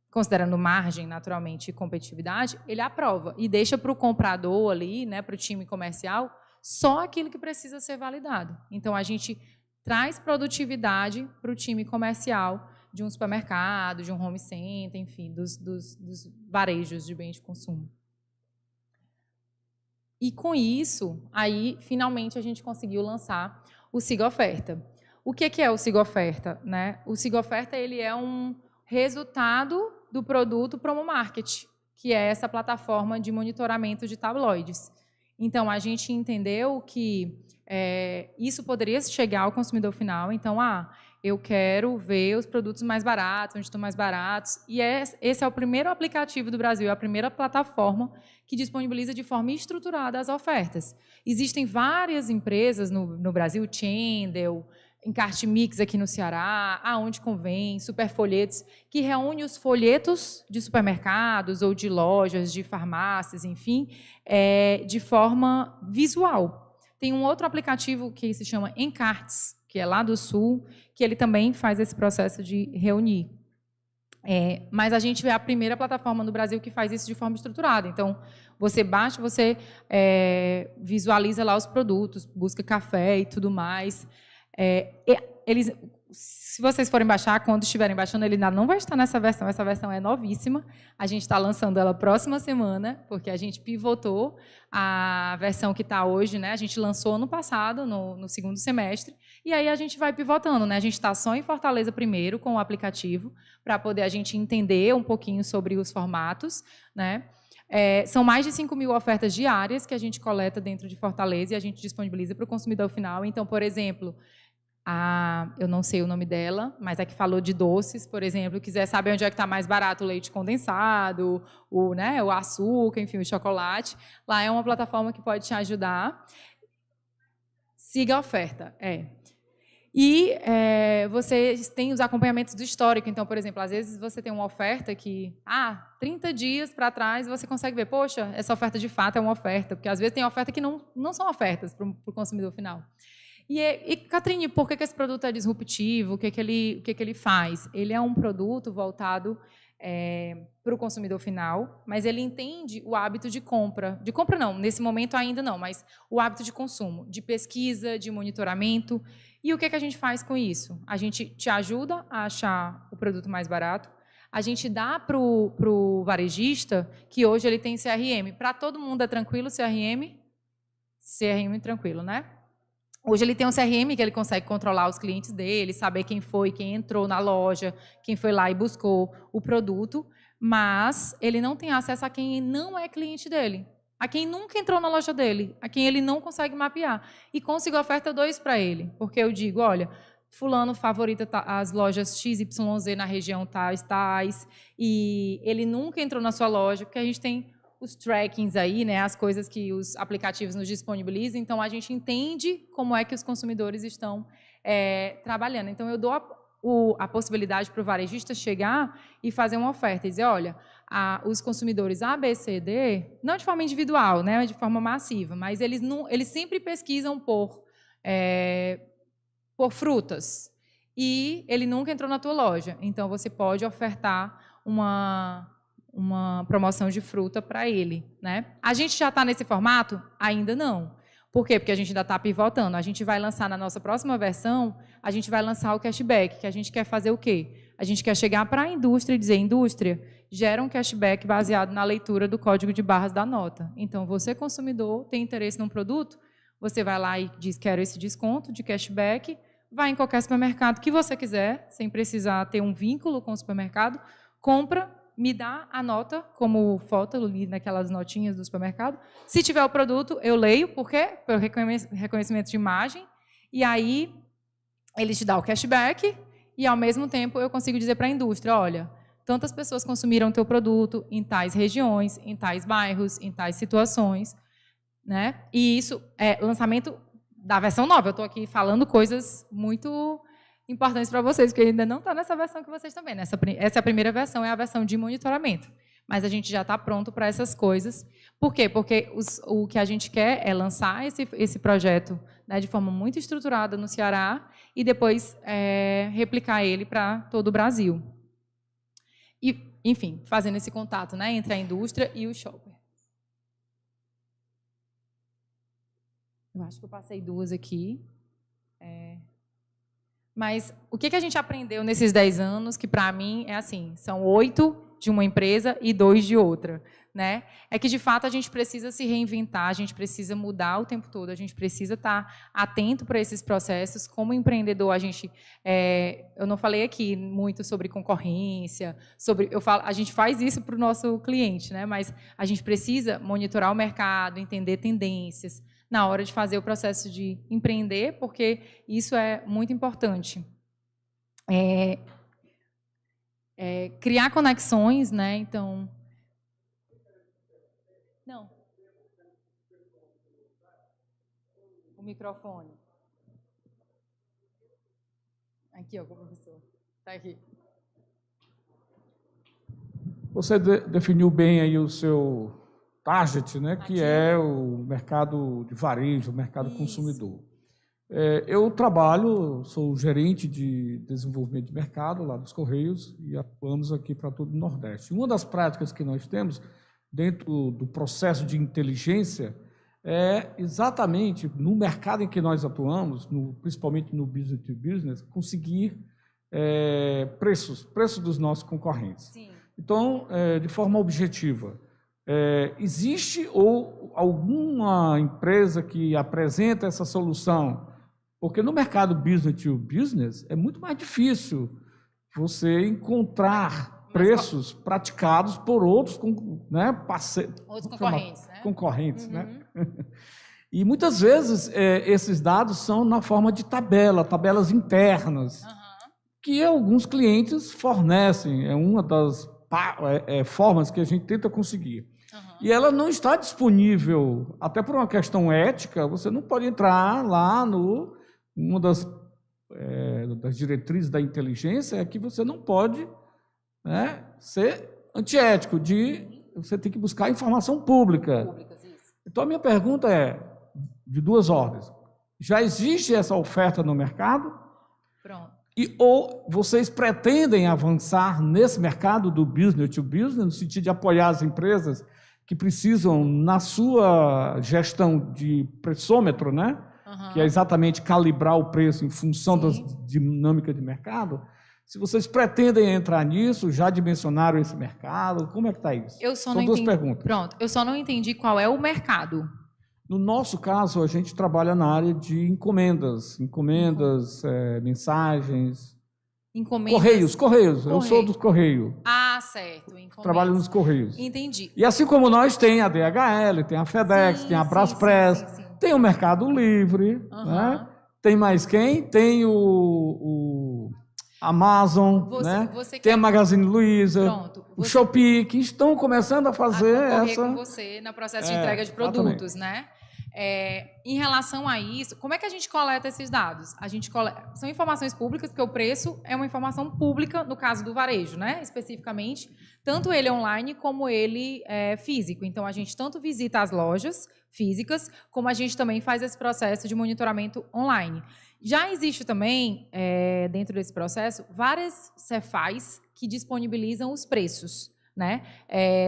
considerando margem, naturalmente, e competitividade, ele aprova e deixa para o comprador ali, né, para o time comercial, só aquilo que precisa ser validado. Então, a gente traz produtividade para o time comercial de um supermercado, de um home center, enfim, dos varejos de bens de consumo. E, com isso, aí, finalmente, a gente conseguiu lançar o SIG-Oferta. O que é o SIG-Oferta? Né? O SIG-Oferta ele é um resultado do produto Promo Market, que é essa plataforma de monitoramento de tabloides. Então, a gente entendeu que isso poderia chegar ao consumidor final. Então, eu quero ver os produtos mais baratos, onde estão mais baratos. E esse é o primeiro aplicativo do Brasil, é a primeira plataforma que disponibiliza de forma estruturada as ofertas. Existem várias empresas no Brasil, Chendel, Encarte Mix aqui no Ceará, Aonde Convém, Superfolhetos, que reúne os folhetos de supermercados ou de lojas, de farmácias, enfim, de forma visual. Tem um outro aplicativo que se chama Encartes, que é lá do Sul, que ele também faz esse processo de reunir. Mas a gente é a primeira plataforma no Brasil que faz isso de forma estruturada. Então, você baixa, você visualiza lá os produtos, busca café e tudo mais. Se vocês forem baixar, quando estiverem baixando, ele ainda não vai estar nessa versão. Essa versão é novíssima. A gente está lançando ela próxima semana, porque a gente pivotou a versão que está hoje, né? A gente lançou ano passado, no segundo semestre, e aí a gente vai pivotando, né? A gente está só em Fortaleza primeiro com o aplicativo, para poder a gente entender um pouquinho sobre os formatos, né? São mais de 5.000 ofertas diárias que a gente coleta dentro de Fortaleza e a gente disponibiliza para o consumidor final. Então, por exemplo, eu não sei o nome dela, mas a que falou de doces, por exemplo, quiser saber onde é que está mais barato o leite condensado, o açúcar, enfim, o chocolate, lá é uma plataforma que pode te ajudar. Siga a oferta, E vocês têm os acompanhamentos do histórico. Então, por exemplo, às vezes você tem uma oferta que, 30 dias para trás, você consegue ver, poxa, essa oferta de fato é uma oferta, porque às vezes tem oferta que não são ofertas para o consumidor final. E Catrine, por que esse produto é disruptivo? O que ele faz? Ele é um produto voltado para o consumidor final, mas ele entende o hábito de compra. De compra não, nesse momento ainda não, mas o hábito de consumo, de pesquisa, de monitoramento. E o que a gente faz com isso? A gente te ajuda a achar o produto mais barato, a gente dá para o varejista, que hoje ele tem CRM. Para todo mundo é tranquilo CRM? CRM tranquilo, né? Hoje ele tem um CRM que ele consegue controlar os clientes dele, saber quem foi, quem entrou na loja, quem foi lá e buscou o produto, mas ele não tem acesso a quem não é cliente dele, a quem nunca entrou na loja dele, a quem ele não consegue mapear. E consigo oferta 2 para ele, porque eu digo, olha, fulano favorita as lojas XYZ na região tais, e ele nunca entrou na sua loja, porque a gente tem os trackings aí, né, as coisas que os aplicativos nos disponibilizam, então a gente entende como é que os consumidores estão trabalhando. Então eu dou a possibilidade para o varejista chegar e fazer uma oferta e dizer, olha, os consumidores A, B, C, D, não de forma individual, né, de forma massiva, mas eles sempre pesquisam por frutas e ele nunca entrou na tua loja, então você pode ofertar uma promoção de fruta para ele, né? A gente já está nesse formato? Ainda não. Por quê? Porque a gente ainda está pivotando. A gente vai lançar na nossa próxima versão, a gente vai lançar o cashback, que a gente quer fazer o quê? A gente quer chegar para a indústria e dizer, indústria, gera um cashback baseado na leitura do código de barras da nota. Então, você, consumidor, tem interesse num produto, você vai lá e diz, quero esse desconto de cashback, vai em qualquer supermercado que você quiser, sem precisar ter um vínculo com o supermercado, compra, me dá a nota como foto, eu li naquelas notinhas do supermercado. Se tiver o produto, eu leio, por quê? Pelo reconhecimento de imagem, e aí ele te dá o cashback, e ao mesmo tempo eu consigo dizer para a indústria, olha, tantas pessoas consumiram o teu produto em tais regiões, em tais bairros, em tais situações, né? E isso é lançamento da versão nova. Eu estou aqui falando coisas muito importantes para vocês, porque ainda não está nessa versão que vocês estão vendo. Essa é a primeira versão, é a versão de monitoramento. Mas a gente já está pronto para essas coisas. Por quê? Porque o que a gente quer é lançar esse projeto, né, de forma muito estruturada no Ceará e depois replicar ele para todo o Brasil. E, enfim, fazendo esse contato, né, entre a indústria e o shopper. Eu acho que eu passei 2 aqui. Mas o que a gente aprendeu nesses 10 anos, que para mim é assim, são 8 de uma empresa e 2 de outra, né? É que, de fato, a gente precisa se reinventar, a gente precisa mudar o tempo todo, a gente precisa estar atento para esses processos. Como empreendedor, a gente... eu não falei aqui muito sobre concorrência, a gente faz isso para o nosso cliente, né? Mas a gente precisa monitorar o mercado, entender tendências, na hora de fazer o processo de empreender, porque isso é muito importante. Criar conexões, né? Então... Não. O microfone. Aqui, ó, professor. Está aqui. Você definiu bem aí o seu target, né, que é o mercado de varejo, o mercado consumidor. Eu sou gerente de desenvolvimento de mercado lá dos Correios e atuamos aqui para todo o Nordeste. Uma das práticas que nós temos dentro do processo de inteligência é exatamente no mercado em que nós atuamos, principalmente no business to business, conseguir preços dos nossos concorrentes. Sim. Então, de forma objetiva, existe alguma empresa que apresenta essa solução? Porque no mercado business to business é muito mais difícil você encontrar preços praticados por outros, né, outros concorrentes, né? Concorrentes, uhum. Né? E muitas vezes esses dados são na forma de tabelas internas, que alguns clientes fornecem. É uma das formas que a gente tenta conseguir. E ela não está disponível, até por uma questão ética, você não pode entrar lá uma das diretrizes da inteligência é que você não pode, né, ser antiético, você tem que buscar informação pública. Então, a minha pergunta é de duas ordens. Já existe essa oferta no mercado? Pronto. Ou vocês pretendem avançar nesse mercado do business to business, no sentido de apoiar as empresas que precisam, na sua gestão de pressômetro, né? Que é exatamente calibrar o preço em função da dinâmica de mercado? Se vocês pretendem entrar nisso, já dimensionaram esse mercado? Como é que está isso? São duas perguntas. Pronto, eu só não entendi qual é o mercado. No nosso caso, a gente trabalha na área de encomendas, mensagens, Correios. Eu sou do Correio. Ah, certo. Trabalho nos Correios. Entendi. E assim como nós, tem a DHL, tem a FedEx, tem a Braspress, tem o Mercado Livre, né? Tem mais quem? Tem o Amazon, né? Tem a Magazine Luiza, o Shopee, que estão começando a fazer com você no processo de entrega de produtos, né? Em relação a isso, como é que a gente coleta esses dados? São informações públicas, porque o preço é uma informação pública, no caso do varejo, né? Especificamente, tanto ele online como ele físico. Então, a gente tanto visita as lojas físicas, como a gente também faz esse processo de monitoramento online. Já existe também, dentro desse processo, várias Cefaz que disponibilizam os preços, né?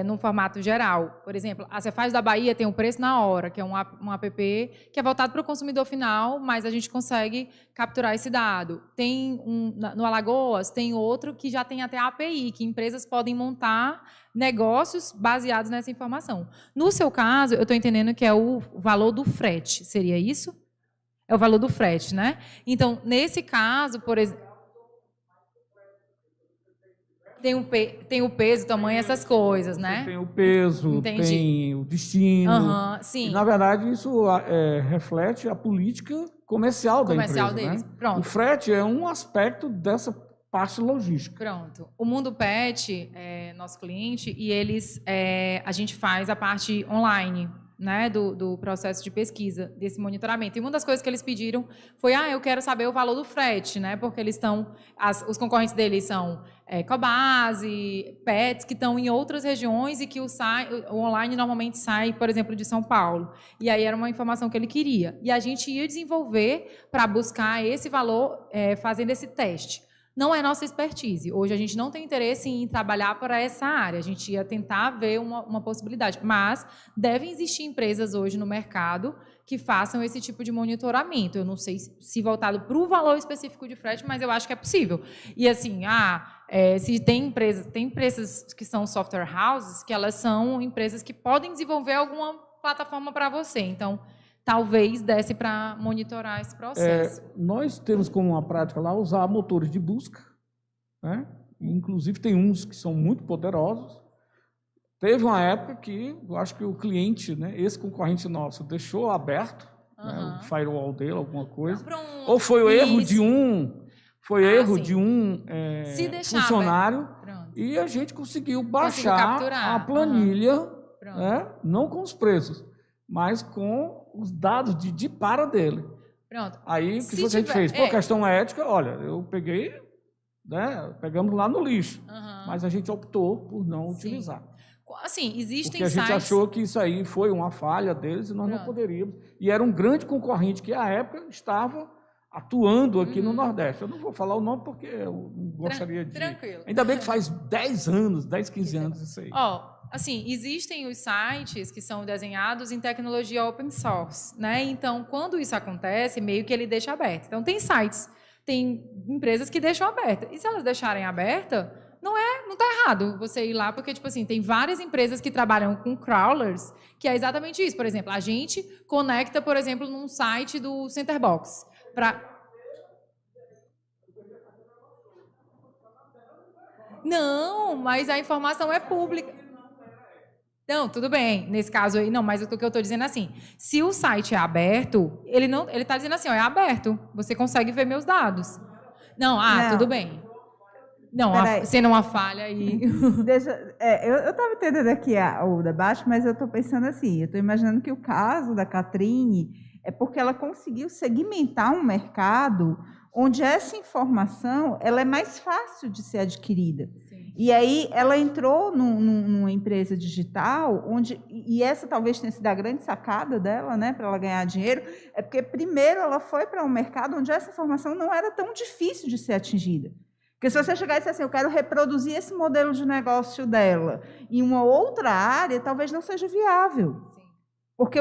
No formato geral. Por exemplo, a Cefaz da Bahia tem o Preço na Hora, que é um app que é voltado para o consumidor final, mas a gente consegue capturar esse dado. Tem no Alagoas, tem outro que já tem até a API, que empresas podem montar negócios baseados nessa informação. No seu caso, eu estou entendendo que é o valor do frete, seria isso? É o valor do frete, né? Então, nesse caso, por exemplo, tem o peso, o tamanho, essas coisas, né? Tem o peso, tem o destino. Sim. E, na verdade, isso reflete a política comercial da empresa, deles. Né? Pronto. O frete é um aspecto dessa parte logística. Pronto. O Mundo Pet é nosso cliente e a gente faz a parte online, né, do processo de pesquisa, desse monitoramento. E uma das coisas que eles pediram foi, eu quero saber o valor do frete, né, porque eles os concorrentes deles são Cobase, Pets, que estão em outras regiões e que o online normalmente sai, por exemplo, de São Paulo. E aí era uma informação que ele queria. E a gente ia desenvolver para buscar esse valor fazendo esse teste. Não é nossa expertise. Hoje a gente não tem interesse em trabalhar para essa área. A gente ia tentar ver uma possibilidade. Mas devem existir empresas hoje no mercado que façam esse tipo de monitoramento. Eu não sei se voltado para o valor específico de frete, mas eu acho que é possível. E assim, se tem empresas que são software houses, que elas são empresas que podem desenvolver alguma plataforma para você. Então, talvez desse para monitorar esse processo. Nós temos como uma prática lá usar motores de busca, né? Inclusive tem uns que são muito poderosos. Teve uma época que eu acho que o cliente, né, esse concorrente nosso, deixou aberto, né, o firewall dele, alguma coisa. Ou foi o erro de um funcionário e a gente conseguiu baixar a planilha, né, não com os preços, mas com os dados de para dele. Pronto. Aí, o que a gente fez? Por questão ética, olha, eu peguei, né, pegamos lá no lixo, mas a gente optou por não utilizar. Assim, existem porque a gente achou que isso aí foi uma falha deles e nós não poderíamos. E era um grande concorrente que, à época, estava atuando aqui no Nordeste. Eu não vou falar o nome porque eu não gostaria de... Tranquilo. Ainda bem que faz 10 anos, 10, 15 anos isso aí. Assim, existem os sites que são desenhados em tecnologia open source, né? Então, quando isso acontece, meio que ele deixa aberto. Então, tem sites, tem empresas que deixam aberta. E se elas deixarem aberta, não está errado você ir lá, porque, tipo assim, tem várias empresas que trabalham com crawlers, que é exatamente isso. Por exemplo, a gente conecta, por exemplo, num site do Centerbox. Não, mas a informação é pública. Não, tudo bem. Nesse caso aí, não, mas o que eu estou dizendo é assim, se o site é aberto, ele está dizendo assim, ó, é aberto, você consegue ver meus dados. Não, tudo Não. bem. Não, Peraí. sendo uma falha aí. Eu estava entendendo aqui o debate, mas eu estou pensando assim, eu estou imaginando que o caso da Catrine é porque ela conseguiu segmentar um mercado onde essa informação ela é mais fácil de ser adquirida. Sim. E aí ela entrou numa empresa digital, e essa talvez tenha sido a grande sacada dela, né, para ela ganhar dinheiro, é porque primeiro ela foi para um mercado onde essa informação não era tão difícil de ser atingida. Porque se você chegar e dizer assim, eu quero reproduzir esse modelo de negócio dela em uma outra área, talvez não seja viável. Sim. Porque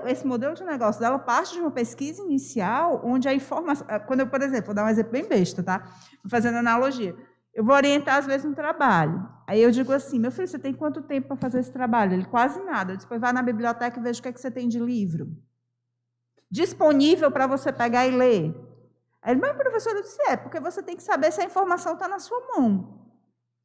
esse modelo de negócio dela parte de uma pesquisa inicial, onde a informação... Quando eu, por exemplo, vou dar um exemplo bem besta, tá? Fazendo analogia. Eu vou orientar, às vezes, um trabalho. Aí eu digo assim, meu filho, você tem quanto tempo para fazer esse trabalho? Ele, quase nada. Depois vai na biblioteca e veja o que você tem de livro disponível para você pegar e ler. Aí, mas, professor, eu disse, porque você tem que saber se a informação está na sua mão.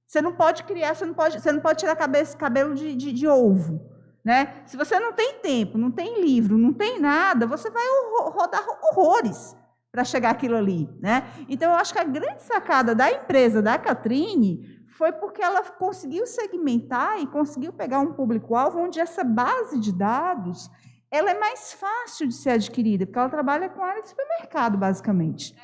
Você não pode criar, você não pode tirar cabelo de ovo. Né? Se você não tem tempo, não tem livro, não tem nada, você vai rodar horrores para chegar àquilo ali. Né? Então, eu acho que a grande sacada da empresa da Catrine foi porque ela conseguiu segmentar e conseguiu pegar um público-alvo onde essa base de dados ela é mais fácil de ser adquirida, porque ela trabalha com área de supermercado, basicamente.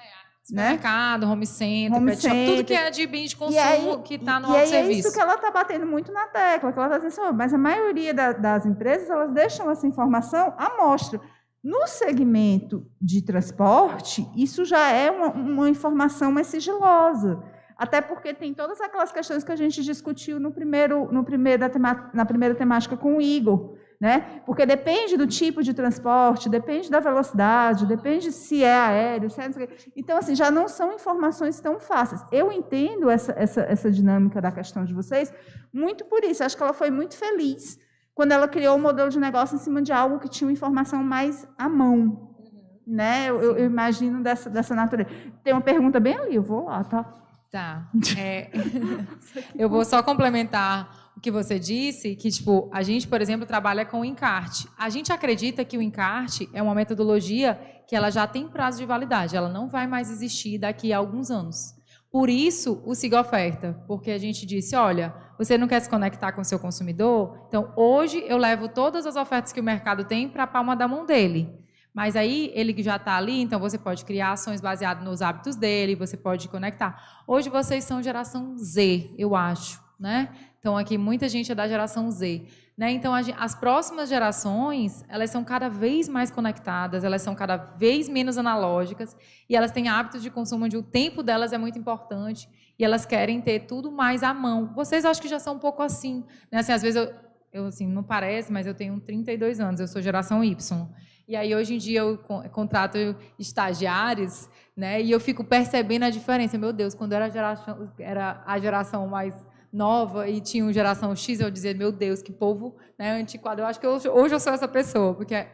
Supermercado, home center, pet shop, tudo que é de bem de consumo que está no autosserviço. É isso que ela está batendo muito na tecla, que ela está dizendo assim, mas a maioria das empresas, elas deixam essa informação à mostra. No segmento de transporte, isso já é uma informação mais sigilosa, até porque tem todas aquelas questões que a gente discutiu na primeira temática com o Igor, né? Porque depende do tipo de transporte, depende da velocidade, depende se é aéreo, se é... Então, assim, já não são informações tão fáceis. Eu entendo essa dinâmica da questão de vocês muito por isso. Acho que ela foi muito feliz quando ela criou um modelo de negócio em cima de algo que tinha uma informação mais à mão. Né? Eu imagino dessa natureza. Tem uma pergunta bem ali, eu vou lá, tá? Tá. Eu vou só complementar o que você disse, que tipo, a gente, por exemplo, trabalha com o encarte. A gente acredita que o encarte é uma metodologia que ela já tem prazo de validade, ela não vai mais existir daqui a alguns anos. Por isso, o Siga Oferta, porque a gente disse, olha, você não quer se conectar com o seu consumidor? Então, hoje eu levo todas as ofertas que o mercado tem para a palma da mão dele. Mas aí, ele que já está ali, então você pode criar ações baseadas nos hábitos dele, você pode conectar. Hoje vocês são geração Z, eu acho, né? Então, aqui muita gente é da geração Z. Né? Então, as próximas gerações, elas são cada vez mais conectadas, elas são cada vez menos analógicas e elas têm hábitos de consumo onde o tempo delas é muito importante e elas querem ter tudo mais à mão. Vocês acho que já são um pouco assim. Né? Assim, às vezes, eu assim, não parece, mas eu tenho 32 anos, eu sou geração Y. E aí, hoje em dia, eu contrato estagiários, né? E eu fico percebendo a diferença. Meu Deus, quando era a geração mais nova e tinha uma geração X, eu dizia, meu Deus, que povo, né, antiquado. Eu acho que hoje eu sou essa pessoa, porque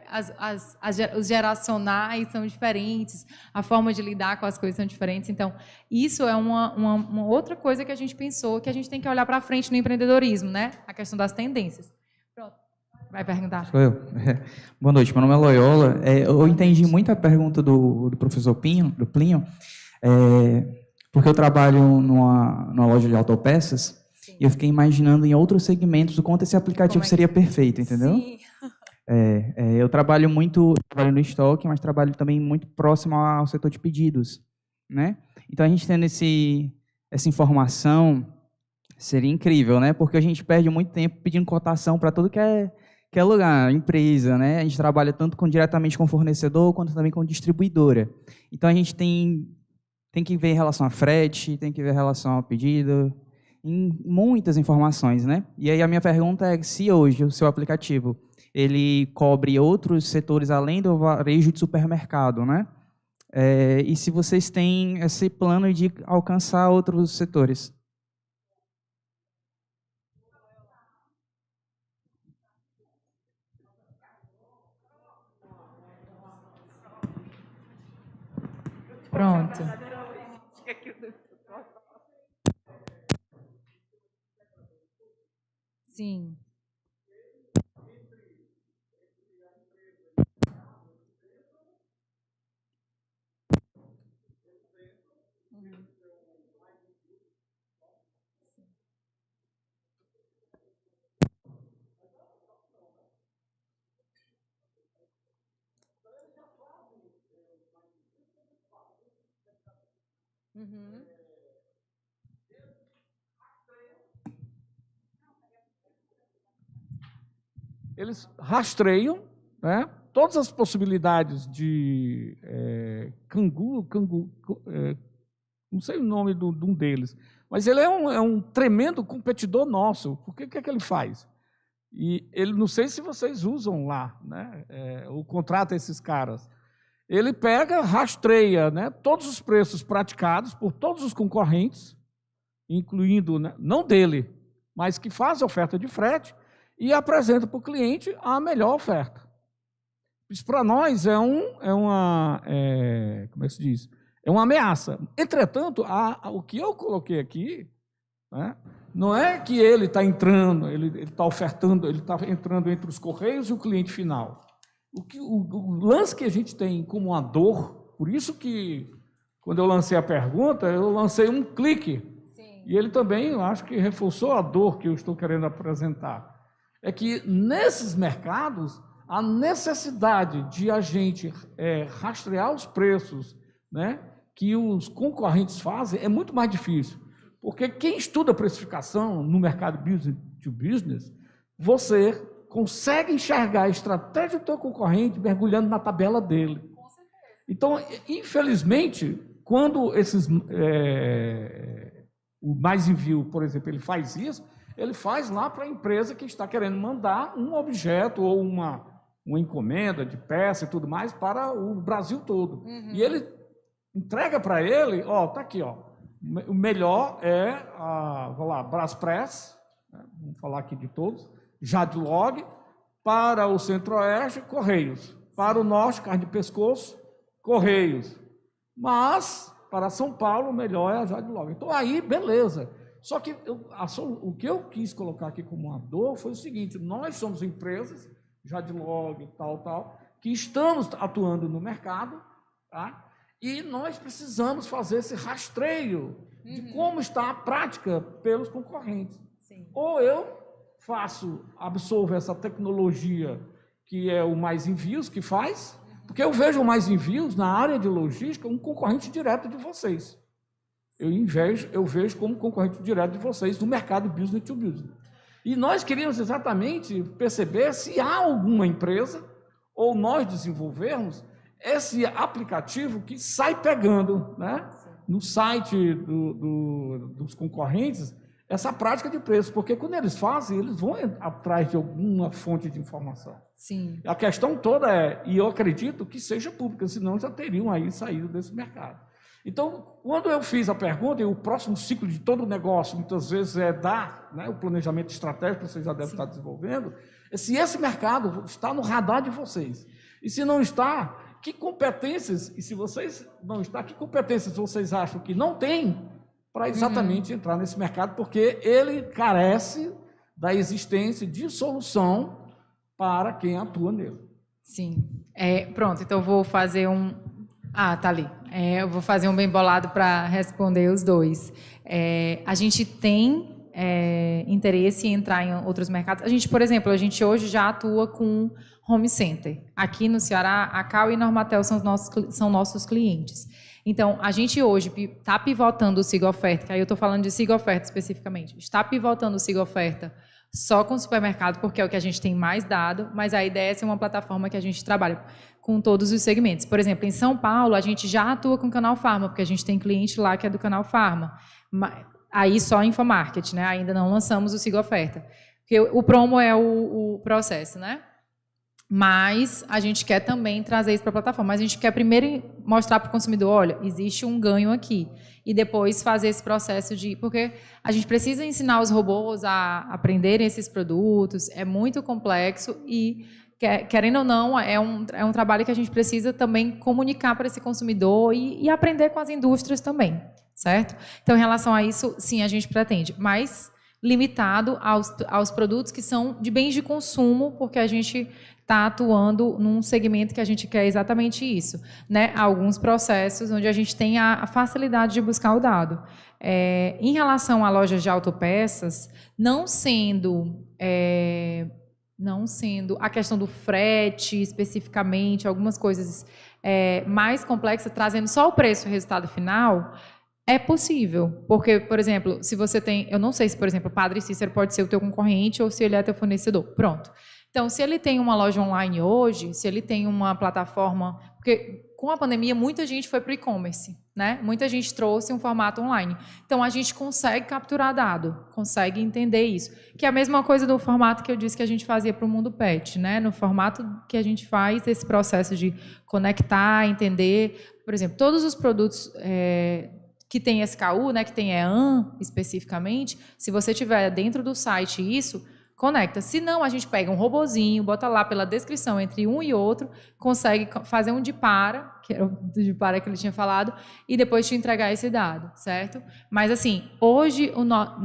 os geracionais são diferentes, a forma de lidar com as coisas são diferentes. Então, isso é uma outra coisa que a gente pensou, que a gente tem que olhar para frente no empreendedorismo, né? A questão das tendências. Pronto. Vai perguntar. Sou eu. Boa noite, meu nome é Loyola. Eu entendi muito a pergunta do professor Plínio, porque eu trabalho numa loja de autopeças. Sim. E eu fiquei imaginando em outros segmentos o quanto esse aplicativo seria perfeito, entendeu? Sim. Eu trabalho no estoque, mas trabalho também muito próximo ao setor de pedidos, né? Então, a gente tendo essa informação seria incrível, né? Porque a gente perde muito tempo pedindo cotação para tudo que é lugar, empresa, né? A gente trabalha tanto diretamente com o fornecedor, quanto também com distribuidora. Então, a gente tem que ver em relação a frete, tem que ver em relação ao pedido, em muitas informações, né? E aí a minha pergunta é se hoje o seu aplicativo, ele cobre outros setores além do varejo de supermercado, né? E se vocês têm esse plano de alcançar outros setores? Pronto. Sim. Uhum. Eles rastreiam, né, todas as possibilidades de não sei o nome de um deles, mas ele é um tremendo competidor nosso. Porque o que é que ele faz? E ele, não sei se vocês usam lá, né, ou contrata esses caras. Ele pega, rastreia, né, todos os preços praticados por todos os concorrentes, incluindo, né, não dele, mas que faz a oferta de frete, e apresenta para o cliente a melhor oferta. Isso para nós como é que se diz? É uma ameaça. Entretanto, o que eu coloquei aqui, né, não é que ele está entrando, ele está ofertando, ele está entrando entre os correios e o cliente final. O lance que a gente tem como uma dor, por isso que, quando eu lancei a pergunta, eu lancei um clique. Sim. E ele também, eu acho que reforçou a dor que eu estou querendo apresentar. É que, nesses mercados, a necessidade de a gente rastrear os preços, né, que os concorrentes fazem é muito mais difícil. Porque quem estuda precificação no mercado business to business, você consegue enxergar a estratégia do teu concorrente mergulhando na tabela dele. Com certeza. Então, infelizmente, quando o Mais Envio, por exemplo, ele faz isso, ele faz lá para a empresa que está querendo mandar um objeto ou uma encomenda de peça e tudo mais para o Brasil todo. Uhum. E ele entrega para ele, está aqui, o melhor é vamos lá, Braspress, né, vamos falar aqui de todos, Jadlog, para o Centro-Oeste, Correios, para o Norte, carne de pescoço, Correios, mas para São Paulo o melhor é a Jadlog. Então aí, beleza. Só que o que eu quis colocar aqui como uma dor foi o seguinte: nós somos empresas, Jadlog, tal, que estamos atuando no mercado, tá? E nós precisamos fazer esse rastreio de como está a prática pelos concorrentes. Sim. Ou eu absorvo essa tecnologia que é o Mais Envios que faz, porque eu vejo o Mais Envios na área de logística um concorrente direto de vocês. Eu vejo como concorrente direto de vocês no mercado business to business. E nós queríamos exatamente perceber se há alguma empresa, ou nós desenvolvermos, esse aplicativo que sai pegando, né, no site dos concorrentes, essa prática de preço. Porque quando eles fazem, eles vão atrás de alguma fonte de informação. Sim. A questão toda e eu acredito que seja pública, senão já teriam aí saído desse mercado. Então, quando eu fiz a pergunta, e o próximo ciclo de todo o negócio, muitas vezes dar, né, o planejamento estratégico que vocês já devem estar desenvolvendo, se esse mercado está no radar de vocês. E se não está, que competências, e se vocês não estão, que competências vocês acham que não tem para exatamente entrar nesse mercado, porque ele carece da existência de solução para quem atua nele. Sim. Pronto, então eu vou fazer tá ali. Eu vou fazer um bem bolado para responder os dois. A gente tem interesse em entrar em outros mercados. Por exemplo, a gente hoje já atua com home center. Aqui no Ceará, a Cal e Normatel são nossos clientes. Então, a gente hoje está pivotando o Siga Oferta, que aí eu estou falando de Siga Oferta especificamente, está pivotando o Siga Oferta só com o supermercado, porque é o que a gente tem mais dado, mas a ideia é ser uma plataforma que a gente trabalha com todos os segmentos. Por exemplo, em São Paulo, a gente já atua com o Canal Farma, porque a gente tem cliente lá que é do Canal Farma. Aí só Infomarket, né? Ainda não lançamos o Siga Oferta. Porque o promo é o processo, né? Mas a gente quer também trazer isso para a plataforma. Mas a gente quer primeiro mostrar para o consumidor, olha, existe um ganho aqui. E depois fazer esse processo porque a gente precisa ensinar os robôs a aprenderem esses produtos, é muito complexo e, querendo ou não, é um trabalho que a gente precisa também comunicar para esse consumidor e aprender com as indústrias também, certo? Então, em relação a isso, sim, a gente pretende, mas limitado aos produtos que são de bens de consumo, porque a gente está atuando num segmento que a gente quer exatamente isso, né? Alguns processos onde a gente tem a facilidade de buscar o dado. Em relação a lojas de autopeças, não sendo a questão do frete especificamente, algumas coisas mais complexas, trazendo só o preço e o resultado final, É possível, porque, por exemplo, se você tem, eu não sei se, por exemplo, o Padre Cícero pode ser o teu concorrente ou se ele é teu fornecedor. Pronto. Então, se ele tem uma loja online hoje, se ele tem uma plataforma, porque com a pandemia muita gente foi para o e-commerce, né? Muita gente trouxe um formato online. Então, a gente consegue capturar dado, consegue entender isso. Que é a mesma coisa do formato que eu disse que a gente fazia para o Mundo Pet, né? No formato que a gente faz esse processo de conectar, entender, por exemplo, todos os produtos que tem SKU, né, que tem EAN especificamente, se você tiver dentro do site isso, conecta. Se não, a gente pega um robozinho, bota lá pela descrição entre um e outro, consegue fazer um de para, que era o de para que ele tinha falado, e depois te entregar esse dado, certo? Mas, assim, hoje,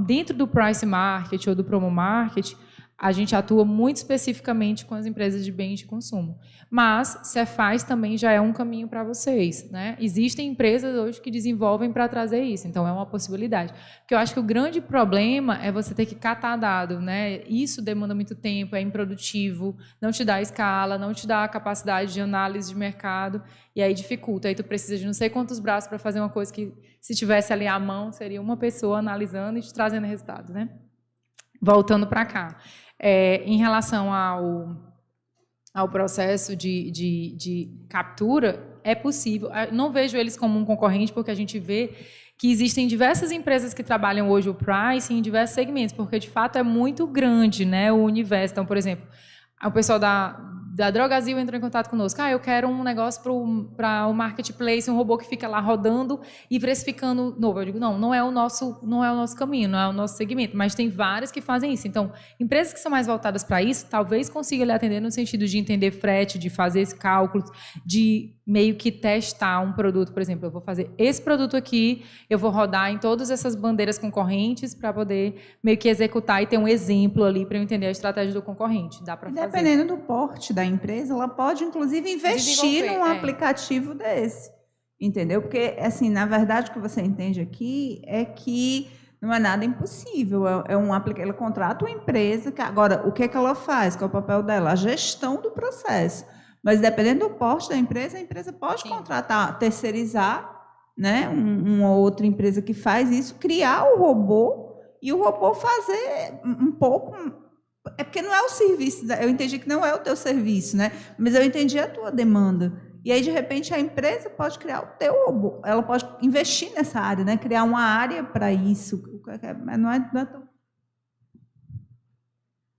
dentro do Price Market ou do Promo Market, a gente atua muito especificamente com as empresas de bens de consumo. Mas Cefaz também já é um caminho para vocês, né? Existem empresas hoje que desenvolvem para trazer isso, então é uma possibilidade. Porque eu acho que o grande problema é você ter que catar dado, né? Isso demanda muito tempo, é improdutivo, não te dá escala, não te dá a capacidade de análise de mercado, e aí dificulta. Aí tu precisa de não sei quantos braços para fazer uma coisa que, se tivesse ali à mão, seria uma pessoa analisando e te trazendo resultado, né? Voltando para cá. Em relação ao processo de captura, é possível. Eu não vejo eles como um concorrente, porque a gente vê que existem diversas empresas que trabalham hoje o pricing em diversos segmentos, porque, de fato, é muito grande, né, o universo. Então, por exemplo, o pessoal da Drogazil entrou em contato conosco. Eu quero um negócio para o marketplace, um robô que fica lá rodando e precificando novo. Eu digo, não é o nosso caminho, não é o nosso segmento, mas tem várias que fazem isso. Então, empresas que são mais voltadas para isso, talvez consigam lhe atender no sentido de entender frete, de fazer esse cálculo, de meio que testar um produto. Por exemplo, eu vou fazer esse produto aqui, eu vou rodar em todas essas bandeiras concorrentes para poder meio que executar e ter um exemplo ali para eu entender a estratégia do concorrente. Dá para fazer. Dependendo do porte da empresa, ela pode, inclusive, investir num aplicativo desse. Entendeu? Porque, assim, na verdade, o que você entende aqui é que não é nada impossível. Ela contrata uma empresa. Agora, o que é que ela faz? Qual é o papel dela? A gestão do processo. Mas, dependendo do porte da empresa, a empresa pode contratar, terceirizar, né, uma outra empresa que faz isso, criar o robô e o robô fazer um pouco. É porque não é o serviço, eu entendi que não é o teu serviço, né? Mas eu entendi a tua demanda. E aí, de repente, a empresa pode criar o teu robô, ela pode investir nessa área, né? Criar uma área para isso. Mas não é tão...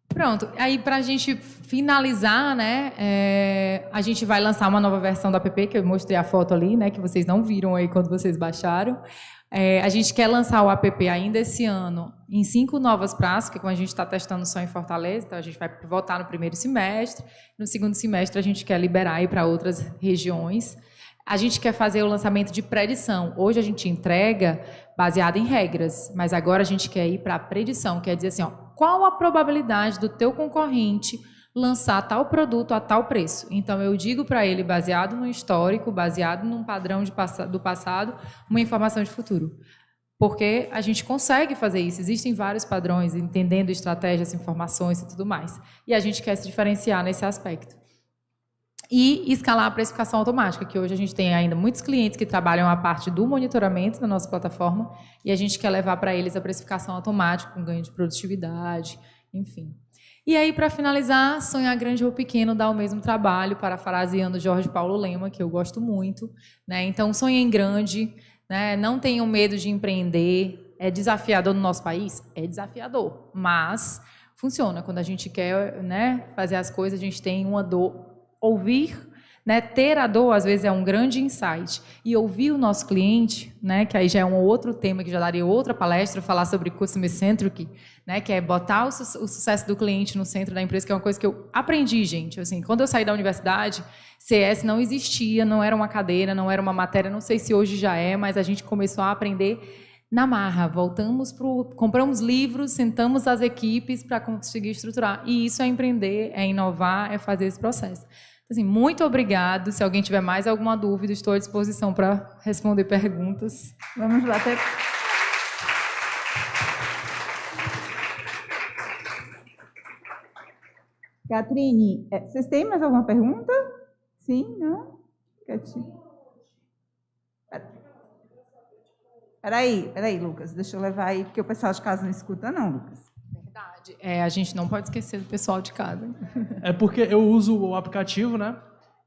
Pronto, aí para a gente finalizar, né, a gente vai lançar uma nova versão do app, que eu mostrei a foto ali, né, que vocês não viram aí quando vocês baixaram. A gente quer lançar o app ainda esse ano em 5 novas praças, que como a gente está testando só em Fortaleza, então a gente vai voltar no primeiro semestre, no segundo semestre a gente quer liberar aí para outras regiões. A gente quer fazer o lançamento de predição. Hoje a gente entrega baseado em regras, mas agora a gente quer ir para a predição, quer dizer assim, qual a probabilidade do teu concorrente lançar tal produto a tal preço? Então, eu digo para ele, baseado no histórico, baseado num padrão do passado, uma informação de futuro. Porque a gente consegue fazer isso. Existem vários padrões, entendendo estratégias, informações e tudo mais. E a gente quer se diferenciar nesse aspecto. E escalar a precificação automática, que hoje a gente tem ainda muitos clientes que trabalham a parte do monitoramento na nossa plataforma e a gente quer levar para eles a precificação automática, com ganho de produtividade, enfim. E aí, para finalizar, sonhar grande ou pequeno dá o mesmo trabalho, parafraseando Jorge Paulo Lema, que eu gosto muito, né? Então, sonhem grande, né? Não tenham medo de empreender. É desafiador no nosso país? É desafiador, mas funciona. Quando a gente quer, né, fazer as coisas, a gente tem uma dor. Ouvir, né, ter a dor, às vezes, é um grande insight. E ouvir o nosso cliente, né, que aí já é um outro tema que já daria outra palestra, falar sobre Customer Centric, né, que é botar o sucesso do cliente no centro da empresa, que é uma coisa que eu aprendi, gente. Assim, quando eu saí da universidade, CS não existia, não era uma cadeira, não era uma matéria, não sei se hoje já é, mas a gente começou a aprender na marra. Compramos livros, sentamos as equipes para conseguir estruturar. E isso é empreender, é inovar, é fazer esse processo. Assim, muito obrigado. Se alguém tiver mais alguma dúvida, estou à disposição para responder perguntas. Vamos bater. Catrine, vocês têm mais alguma pergunta? Sim? Não? Peraí, Lucas, deixa eu levar aí, porque o pessoal de casa não escuta, não, Lucas. Verdade. A gente não pode esquecer do pessoal de casa. É porque eu uso o aplicativo, né?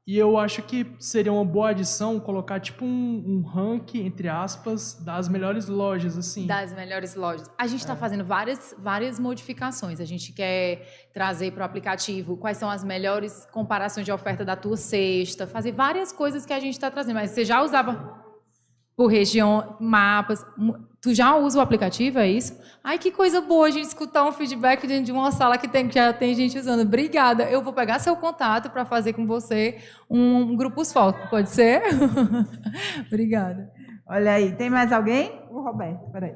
E eu acho que seria uma boa adição colocar tipo um ranking, entre aspas, das melhores lojas, assim. Das melhores lojas. A gente está fazendo várias modificações. A gente quer trazer para o aplicativo quais são as melhores comparações de oferta da tua cesta, fazer várias coisas que a gente está trazendo. Mas você já usava por região, mapas. Tu já usa o aplicativo, é isso? Ai, que coisa boa a gente escutar um feedback de uma sala que já tem gente usando. Obrigada. Eu vou pegar seu contato para fazer com você um grupos foco, pode ser? Obrigada. Olha aí, tem mais alguém? O Roberto, peraí.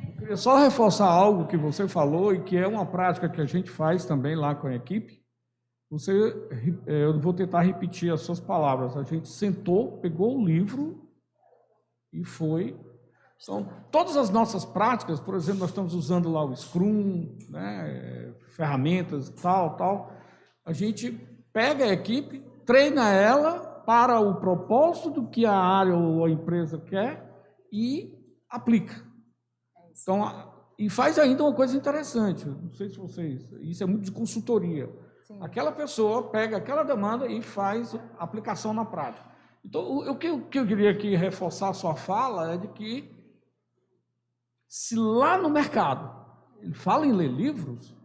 Eu queria só reforçar algo que você falou e que é uma prática que a gente faz também lá com a equipe. Eu vou tentar repetir as suas palavras. A gente sentou, pegou o livro e foi. Então, todas as nossas práticas, por exemplo, nós estamos usando lá o Scrum, né, ferramentas, tal. A gente pega a equipe, treina ela para o propósito do que a área ou a empresa quer e aplica. Então, e faz ainda uma coisa interessante. Não sei se vocês... Isso é muito de consultoria. Aquela pessoa pega aquela demanda e faz a aplicação na prática. Então, o que eu queria aqui reforçar a sua fala é de que, se lá no mercado ele fala em ler livros,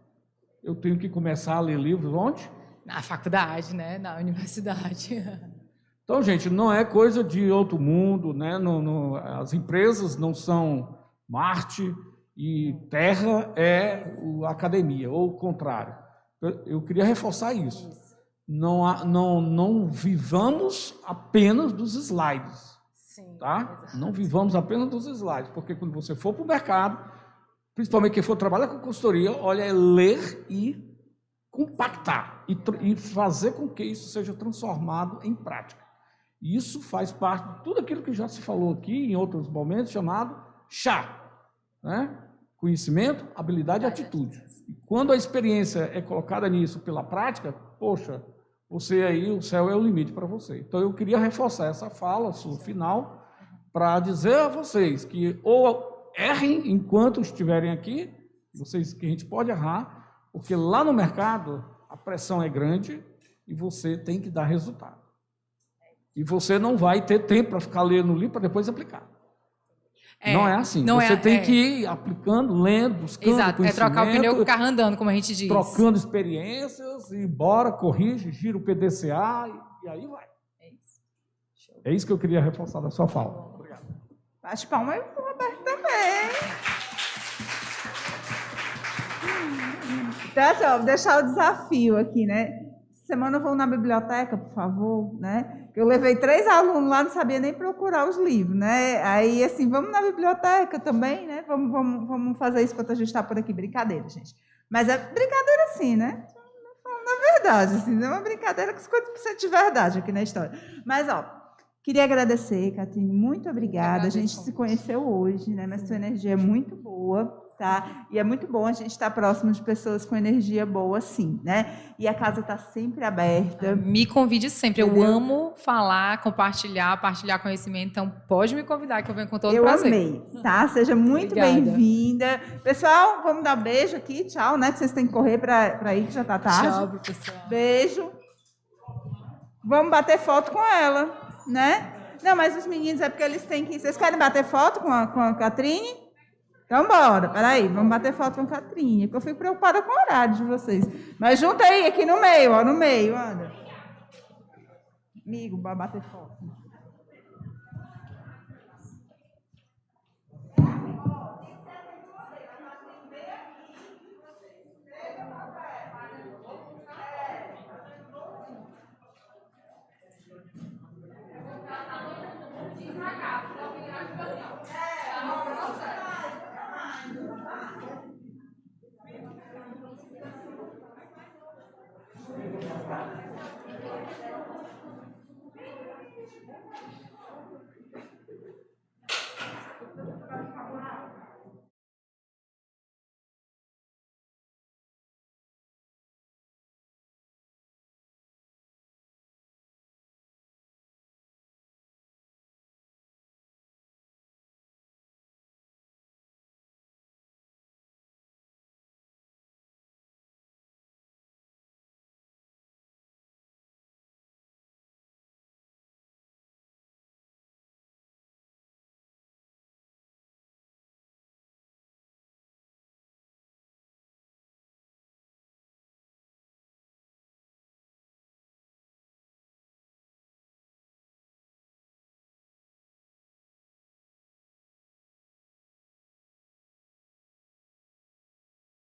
eu tenho que começar a ler livros onde? Na faculdade, né? Na universidade. Então, gente, não é coisa de outro mundo, né? As empresas não são Marte e Terra é a academia, ou o contrário. Eu queria reforçar isso. Não vivamos apenas dos slides. Sim, tá? Não vivamos apenas dos slides, porque quando você for para o mercado, principalmente quem for trabalhar com consultoria, olha, é ler e compactar e fazer com que isso seja transformado em prática. Isso faz parte de tudo aquilo que já se falou aqui em outros momentos, chamado chá, né? Conhecimento, habilidade e atitude. E quando a experiência é colocada nisso pela prática, poxa, você aí, o céu é o limite para você. Então, eu queria reforçar essa fala, sua final, para dizer a vocês que ou errem enquanto estiverem aqui, vocês que a gente pode errar, porque lá no mercado a pressão é grande e você tem que dar resultado. E você não vai ter tempo para ficar lendo o livro para depois aplicar. Não é assim. Você tem que ir aplicando, lendo, buscando conhecimento. É trocar o pneu com o carro andando, como a gente diz. Trocando experiências e bora, corrige, gira o PDCA e aí vai. É isso. É isso que eu queria reforçar da sua fala. Obrigado. Bate palma aí pro Roberto também. Então, assim, ó, vou deixar o desafio aqui, né? Semana vão na biblioteca, por favor, né? Eu levei 3 alunos lá, não sabia nem procurar os livros, né? Aí, assim, vamos na biblioteca também, né? Vamos fazer isso enquanto a gente está por aqui. Brincadeira, gente. Mas é brincadeira assim, né? Falando na verdade, assim, não é uma brincadeira com 50% de verdade aqui na história. Mas, ó, queria agradecer, Catrine, muito obrigada. A gente se conheceu hoje, né? Mas sua energia é muito boa. Tá? E é muito bom a gente estar próximo de pessoas com energia boa, sim, né? E a casa está sempre aberta. Me convide sempre. Entendeu? Eu amo falar, partilhar conhecimento. Então, pode me convidar que eu venho com todo prazer. Eu amei, tá? Seja muito bem-vinda. Pessoal, vamos dar um beijo aqui. Tchau, né? Que vocês têm que correr para ir, que já está tarde. Tchau, pessoal. Beijo. Vamos bater foto com ela, né? Não, mas os meninos é porque eles têm que... Vocês querem bater foto com a Catrine? Então, bora. Peraí, vamos bater foto com a Catrine, porque eu fico preocupada com o horário de vocês. Mas junta aí, aqui no meio, ó, no meio, anda. Amigo, bora bater foto.